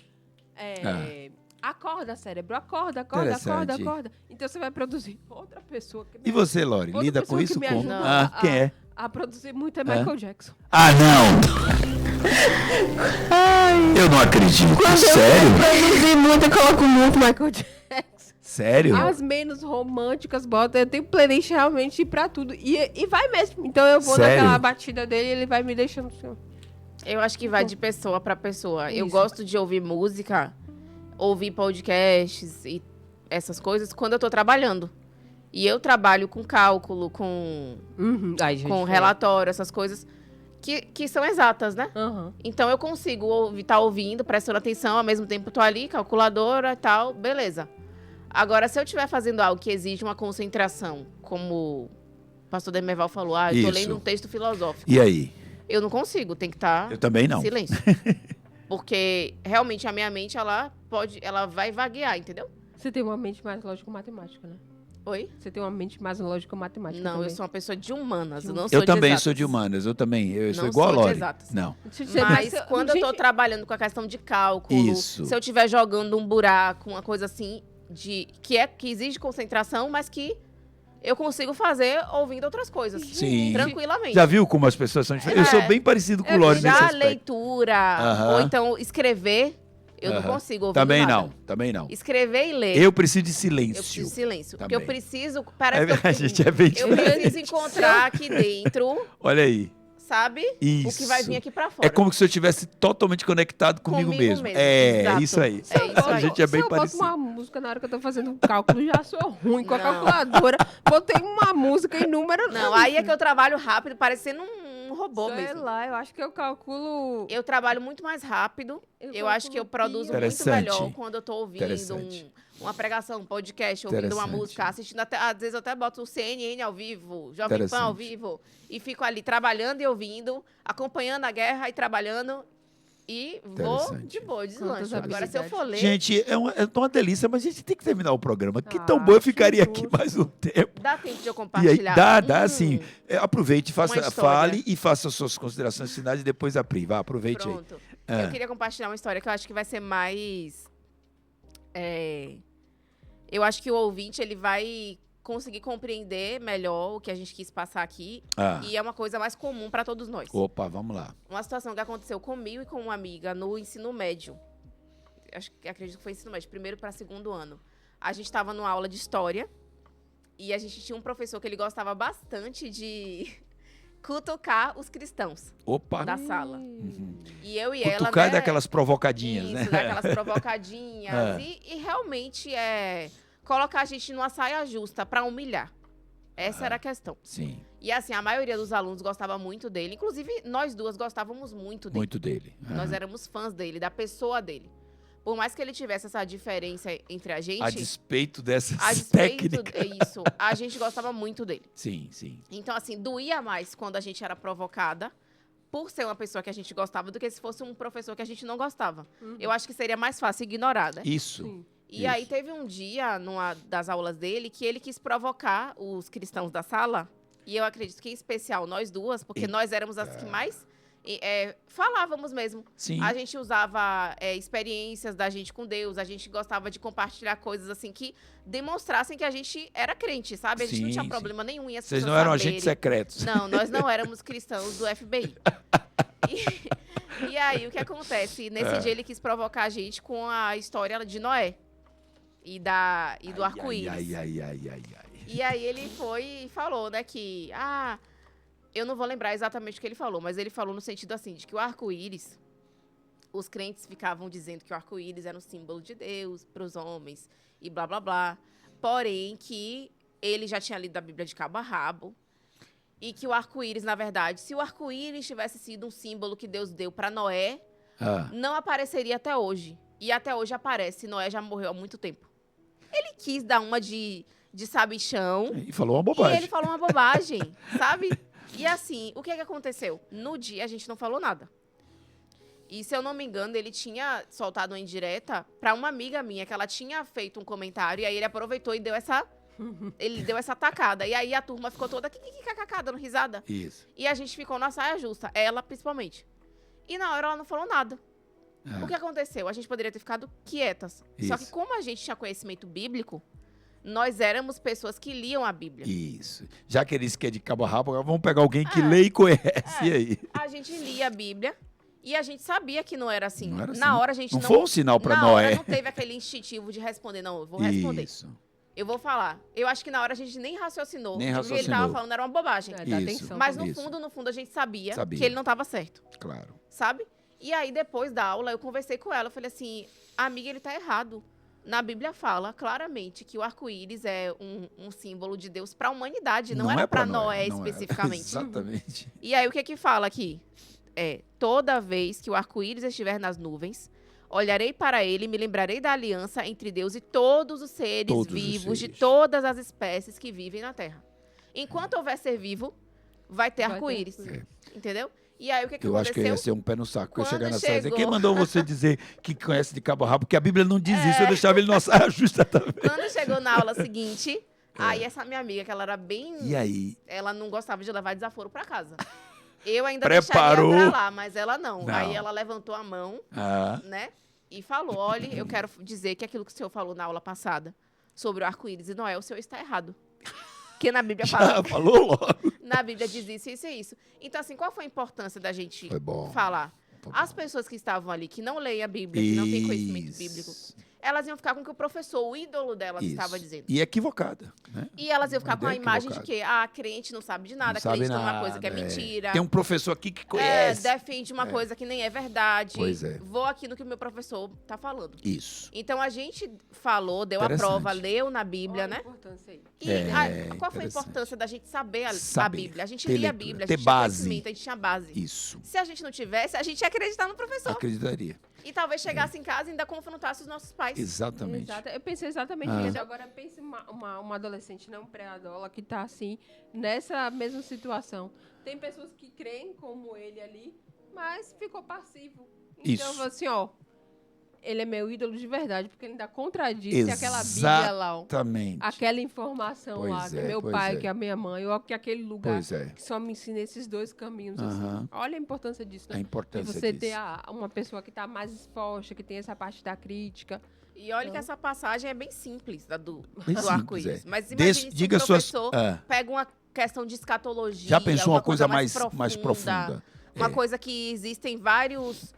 Acorda, cérebro, acorda. Interessante. Então você vai produzir outra pessoa. Que me E você, Lori, outra lida com pessoa que isso me como? ajuda Ah, quem é? a produzir muito é Michael Jackson. Ah, não! Eu não acredito. Sério? Produzir muito, eu coloco muito Michael Jackson. Sério? As menos românticas, eu tenho playlist realmente pra tudo. E vai mesmo. Então eu vou Sério? naquela batida dele e ele vai me deixando assim. Eu acho que vai de pessoa para pessoa. Eu Isso. gosto de ouvir música, ouvir podcasts e essas coisas quando eu tô trabalhando. E eu trabalho com cálculo, com relatório, essas coisas que são exatas, né? Então eu consigo estar ouvindo, prestando atenção, ao mesmo tempo tô ali, calculadora e tal, beleza. Agora, se eu estiver fazendo algo que exige uma concentração, como o pastor Demerval falou, eu tô Isso. lendo um texto filosófico. E aí? Eu não consigo, tem que estar Eu também não. silêncio. Porque realmente a minha mente, ela vai vaguear, entendeu? Você tem uma mente mais lógico-matemática, né? Oi? Você tem uma mente mais lógico-matemática. Não, também. eu sou uma pessoa de humanas, eu não sou Eu também exatas. sou de humanas, eu também. Eu sou Não igual a sou de Lori. exatas. Não. Mas quando eu tô trabalhando com a questão de cálculo, Isso. se eu estiver jogando um buraco, uma coisa assim, que exige concentração, mas que eu consigo fazer ouvindo outras coisas. Sim. Tranquilamente. Já viu como as pessoas são diferentes? Eu sou bem parecido com o Lori nesse Já aspecto. leitura, Aham. ou então escrever, eu não Aham. consigo ouvir Também nada. não, também não. Escrever e ler. Eu preciso de Eu silêncio. preciso de silêncio. Também. Porque eu preciso. Parece que A gente é bem eu diferente. preciso encontrar aqui dentro, Olha aí. sabe? Isso. O que vai vir aqui pra fora. É como se eu estivesse totalmente conectado comigo mesmo. É, Exato. isso aí. É isso A aí. gente é bem Se eu parecido. boto uma música na hora que eu tô fazendo um cálculo, já sou ruim com a Não. calculadora. Botei uma música em número. Não, aí é que eu trabalho rápido, parecendo um um robô Sei mesmo. lá, eu acho que eu calculo. Eu trabalho muito mais rápido. Eu acho que eu produzo muito Interessante. melhor quando eu tô ouvindo Interessante. uma pregação, um podcast, ouvindo uma Interessante. música, assistindo até, às vezes eu até boto o CNN ao vivo, Jovem Pan ao Interessante. vivo, e fico ali trabalhando e ouvindo, acompanhando a guerra e trabalhando, e vou Interessante. de boa, Quantas deslancho. Agora, se eu for ler, Gente, é uma delícia, mas a gente tem que terminar o programa. Que Ah, tão bom eu acho ficaria aqui justo. mais um tempo. dá tempo de eu E aí, compartilhar. dá sim. Aproveite, uma história. fale e faça as suas considerações finais e depois a Pri. Vá, aproveite aí. Pronto. Ah. Eu queria compartilhar uma história que eu acho que vai ser mais... eu acho que o ouvinte, ele vai conseguir compreender melhor o que a gente quis passar aqui. Ah. E é uma coisa mais comum para todos nós. Opa, vamos lá. Uma situação que aconteceu comigo e com uma amiga no ensino médio. Acredito que foi ensino médio, primeiro para segundo ano. A gente estava numa aula de história e a gente tinha um professor que ele gostava bastante de cutucar os cristãos Opa. da sala. Uhum. E eu e ela, Cutucar né, e daquelas provocadinhas, isso, né? daquelas provocadinhas. Ah. E realmente colocar a gente numa saia justa para humilhar. Essa era a questão. Sim, E assim, a maioria dos alunos gostava muito dele. Inclusive, nós duas gostávamos muito dele. muito dele. Nós éramos fãs dele, da pessoa dele. Por mais que ele tivesse essa diferença entre a gente, A despeito dessas a despeito, técnicas. isso, a gente gostava muito dele. Sim, sim. Então, assim, doía mais quando a gente era provocada por ser uma pessoa que a gente gostava do que se fosse um professor que a gente não gostava. Eu acho que seria mais fácil ignorar, né? Isso. Sim. E aí Isso. teve um dia, numa das aulas dele, que ele quis provocar os cristãos da sala. E eu acredito que, em especial, nós duas, porque nós éramos as que mais falávamos mesmo. Sim. A gente usava experiências da gente com Deus, a gente gostava de compartilhar coisas assim que demonstrassem que a gente era crente, sabe? A gente não Sim, tinha sim. problema nenhum em as Vocês pessoas não eram saberem. agentes secretos. Não, nós não éramos cristãos do FBI. E aí, o que acontece? Nesse dia, ele quis provocar a gente com a história de Noé e do arco-íris. Ai. E aí, ele foi e falou, né, que... eu não vou lembrar exatamente o que ele falou, mas ele falou no sentido assim, de que o arco-íris... Os crentes ficavam dizendo que o arco-íris era um símbolo de Deus para os homens e blá, blá, blá. Porém, que ele já tinha lido a Bíblia de cabo a rabo. E que o arco-íris, na verdade, se o arco-íris tivesse sido um símbolo que Deus deu para Noé, não apareceria até hoje. E até hoje aparece. Noé já morreu há muito tempo. Ele quis dar uma de sabichão. E falou uma E bobagem. ele falou uma bobagem, sabe? E assim, o que aconteceu? No dia, a gente não falou nada. E, se eu não me engano, ele tinha soltado uma indireta para uma amiga minha, que ela tinha feito um comentário, e aí ele aproveitou e deu essa... Ele deu essa tacada. E aí a turma ficou toda dando risada. Isso. E a gente ficou na saia justa, ela principalmente. E na hora ela não falou nada. O que aconteceu? A gente poderia ter ficado quietas. Só que Isso. como a gente tinha conhecimento bíblico, nós éramos pessoas que liam a Bíblia. Isso. Já que eles querem de cabo a rabo, agora vamos pegar alguém que lê e conhece. E aí? A gente lia a Bíblia e a gente sabia que não era assim. Não era assim. Na hora a gente Não não... foi um sinal para Na hora Noé. não teve aquele instintivo de responder. Não, eu vou responder. Isso. Eu vou falar. Eu acho que na hora a gente nem raciocinou. Nem O que ele raciocinou. tava falando era uma bobagem. Dá Isso. atenção. Mas no Isso. fundo a gente sabia Sabia. que ele não estava certo, Claro. sabe? E aí, depois da aula, eu conversei com ela. Eu falei assim, amiga, ele tá errado. Na Bíblia fala claramente que o arco-íris é um símbolo de Deus para a humanidade, não era para Noé não era. especificamente. Exatamente. E aí, o que fala aqui? Toda vez que o arco-íris estiver nas nuvens, olharei para ele e me lembrarei da aliança entre Deus e todos os seres Todos os vivos de seres. todas as espécies que vivem na Terra. Enquanto houver ser vivo, vai ter Vai ter arco-íris. arco-íris. Entendeu? E aí, o que Eu acho que eu aconteceu? ia ser um pé no saco. Eu ia Quando chegar na sala e dizer, chegou- quem mandou você dizer que conhece de cabo a rabo? Porque a Bíblia não diz isso. Eu deixava ele na saia justa também. Quando chegou na aula seguinte, aí essa minha amiga, que ela era bem... E aí? Ela não gostava de levar desaforo para casa. Eu ainda Preparou. deixaria pra lá, mas ela não. Não. Aí ela levantou a mão, né? E falou, olha, eu quero dizer que aquilo que o senhor falou na aula passada sobre o arco-íris e Noé, o senhor está errado. Porque na Bíblia fala... Já falou logo. Na Bíblia diz isso, isso e isso. Então, assim, qual foi a importância da gente Foi bom. falar? Foi bom. As pessoas que estavam ali, que não leem a Bíblia, que não têm conhecimento Isso. bíblico, elas iam ficar com o que o professor, o ídolo delas, Isso. estava dizendo. E equivocada, né? E elas iam Uma ficar com a ideia imagem de equivocada. que, crente não sabe de nada, Não sabe acredita numa coisa que é nada, mentira. Tem um professor aqui que conhece. Defende uma coisa que nem é verdade. Pois é. Vou aqui no que o meu professor tá falando. Isso. Então a gente falou, deu a prova, leu na Bíblia, Olha a né? importância aí. E qual foi a interessante. importância da gente saber a Saber, Bíblia? A gente ter lia a leitura, Bíblia, a ter gente tinha base. conhecimento, a gente tinha base. Isso. Se a gente não tivesse, a gente ia acreditar no professor. Acreditaria. E talvez chegasse em casa e ainda confrontasse os nossos pais. Exatamente. Exato. Eu pensei exatamente Ah. nisso. Agora pense uma adolescente, não pré-adola, que tá assim, nessa mesma situação. Tem pessoas que creem como ele ali, mas ficou passivo. Então, Isso. assim, ó, ele é meu ídolo de verdade, porque ele ainda contradisse aquela Bíblia lá, ó. Exatamente. Aquela informação lá, Pois que é, meu pois pai, é. que a minha mãe, ou que aquele lugar Pois é. que só me ensina esses dois caminhos. Assim. Aham. Olha a importância disso, A né? De importância você disso. ter uma pessoa que está mais exposta, que tem essa parte da crítica. E olha que essa passagem é bem simples, do Bem do simples, arco-íris. é. Mas imagine se Diga o suas. professor pega uma questão de escatologia. Já pensou uma coisa mais mais profunda? Uma É. coisa que existem vários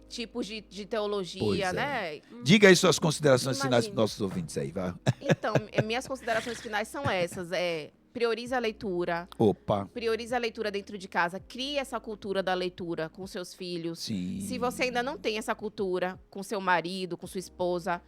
tipos de teologia, Pois é. né? Diga aí suas considerações finais Imagine. para nossos ouvintes aí, vai. Então, minhas considerações finais são essas. Priorize a leitura. Opa. Priorize a leitura dentro de casa. Crie essa cultura da leitura com seus filhos. Sim. Se você ainda não tem essa cultura com seu marido, com sua esposa,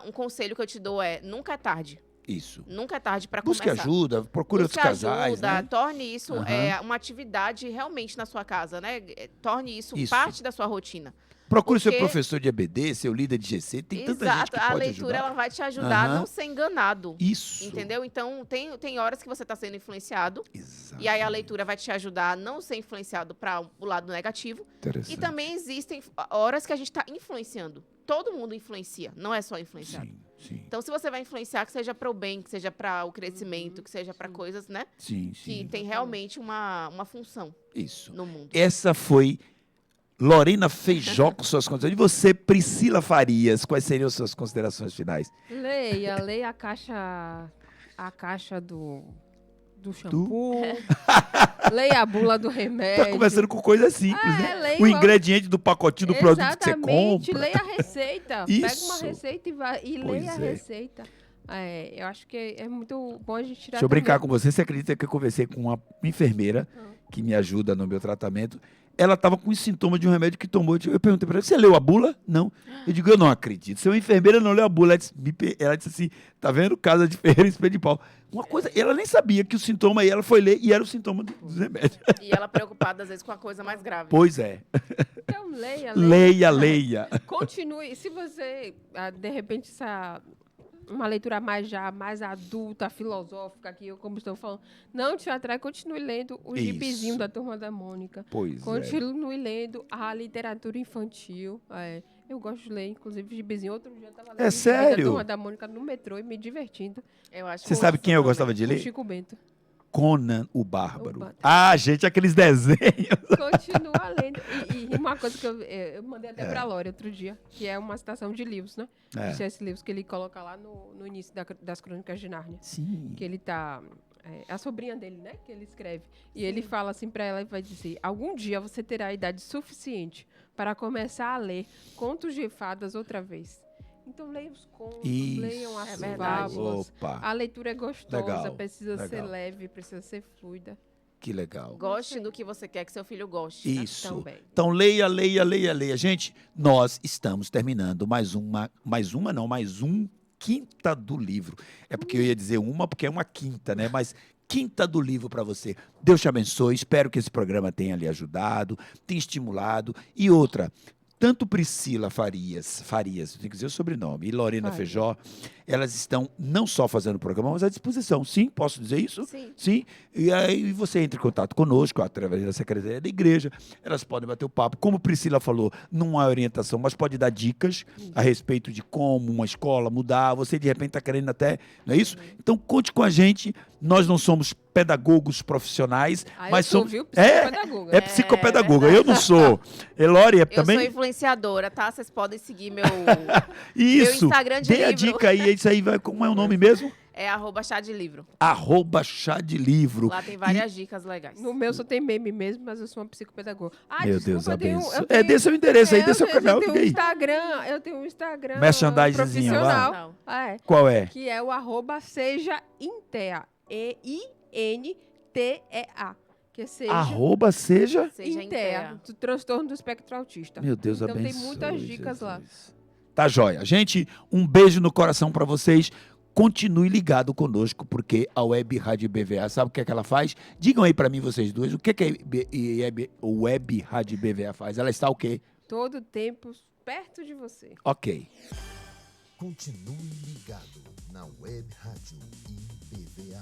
um conselho que eu te dou nunca é tarde. Isso. Nunca é tarde para Busque começar. ajuda, procure Busque outros casais, ajuda, né? torne isso Aham. uma atividade realmente na sua casa, né? Torne isso Isso. parte da sua rotina. Procure seu porque- professor de EBD, seu líder de GC, tem tanta gente Exato, que a pode leitura ajudar. ela vai te ajudar a Aham. não ser enganado. Isso. Entendeu? Então, tem horas que você está sendo influenciado. Exato. E aí a leitura vai te ajudar a não ser influenciado para o lado negativo. Interessante. E também existem horas que a gente está influenciando. Todo mundo influencia, não é só influenciado. Sim, sim. Então, se você vai influenciar, que seja para o bem, que seja para o crescimento, que seja para coisas, né? Sim, Que sim. tem realmente uma função Isso. no mundo. Essa foi Lorena Feijó com suas considerações. E você, Priscila Farias, quais seriam suas considerações finais? Leia a caixa do shampoo. Leia a bula do remédio. Tá conversando com coisas simples, né? leia O ingrediente do pacotinho do produto que você Exatamente, compra. leia a receita. Pega uma Isso. receita e Pois leia a é. receita. Eu acho que é muito bom a gente tirar Deixa eu brincar também. com você. Você acredita que eu conversei com uma enfermeira que me ajuda no meu tratamento? Ela estava com os sintomas de um remédio que tomou. Eu perguntei para ela, você leu a bula? Não. Eu digo, eu não acredito. Seu enfermeira não leu a bula. Ela disse assim, tá vendo? Casa de Ferreira, espelho de pau. Uma coisa, ela nem sabia que o sintoma aí, ela foi ler e era o sintoma dos remédios. E ela preocupada, às vezes, com a coisa mais grave. Pois é. Então, leia. Leia. Continue. Se você, de repente, uma leitura mais adulta, filosófica, que eu, como estou falando, não te atrai, continue lendo o Isso. gibizinho da Turma da Mônica. Pois é. Continue lendo a literatura infantil. Eu gosto de ler, inclusive, gibizinho. Outro dia eu estava lendo o gibi sério? da Turma da Mônica no metrô e me divertindo. Eu acho Você que sabe quem eu também. gostava de Com ler? Chico Bento. Conan o Bárbaro. O Bárbaro. Ah, gente, aqueles desenhos. Continua lendo. E uma coisa que eu mandei até pra Lore outro dia, que é uma citação de livros, né? É. De C.S. Lewis, que ele coloca lá no início das Crônicas de Nárnia. Sim. Que ele tá... a sobrinha dele, né? Que ele escreve. E ele fala assim pra ela e vai dizer: algum dia você terá a idade suficiente para começar a ler Contos de Fadas outra vez. Então leiam os contos, Isso. leiam as verdade. fábulas. Opa, A leitura é gostosa, Legal, precisa ser legal. leve, precisa ser fluida. que legal. Goste do que você quer que seu filho goste. Né? Isso. Também. Então, leia. Gente, nós estamos terminando mais um quinta do livro. É porque eu ia dizer porque é uma quinta, né? Mas quinta do livro para você. Deus te abençoe. Espero que esse programa tenha lhe ajudado, tenha estimulado. E outra, tanto Priscila Farias, tem que dizer o sobrenome, e Lorena Farias. Feijó, elas estão não só fazendo o programa, mas à disposição. Sim, posso dizer isso? Sim. Sim, e aí você entra em contato conosco através da Secretaria da Igreja, elas podem bater o papo. Como Priscila falou, não há orientação, mas pode dar dicas a respeito de como uma escola mudar. Você, de repente, está querendo até, não é isso? Então, conte com a gente. Nós não somos pedagogos profissionais, mas eu sou, somos... viu? É, Psicopedagoga. é psicopedagoga. Eu não sou. Elore é Eu também? sou influenciadora, tá? Vocês podem seguir meu Isso. Instagram de Dê a livro. dica aí, isso aí vai... Como é o nome mesmo? É @chá de livro. @chá de livro. Lá tem várias dicas legais. No meu só tem meme mesmo, mas eu sou uma psicopedagoga. Meu Desculpa, Deus, eu tenho- abençoe. eu É tenho- desse o endereço aí, eu desse é o tenho- canal. Eu tenho Fica um aí. Instagram, eu tenho um Instagram Merchandisezinho lá. profissional. Não. Qual é? Que é o @sejaintea. EINTEA. Que é seja Seja. Seja Intea, do transtorno do espectro autista. Meu Deus, Então tem abençoe. muitas dicas lá. Jesus. Tá joia. Gente, um beijo no coração pra vocês. Continue ligado conosco, porque a Web Rádio BVA, sabe o que é que ela faz? Digam aí pra mim, vocês dois, o que é que a Web Rádio BVA faz? Ela está o quê? Todo tempo perto de você. Ok. Continue ligado na Web Rádio IBVA.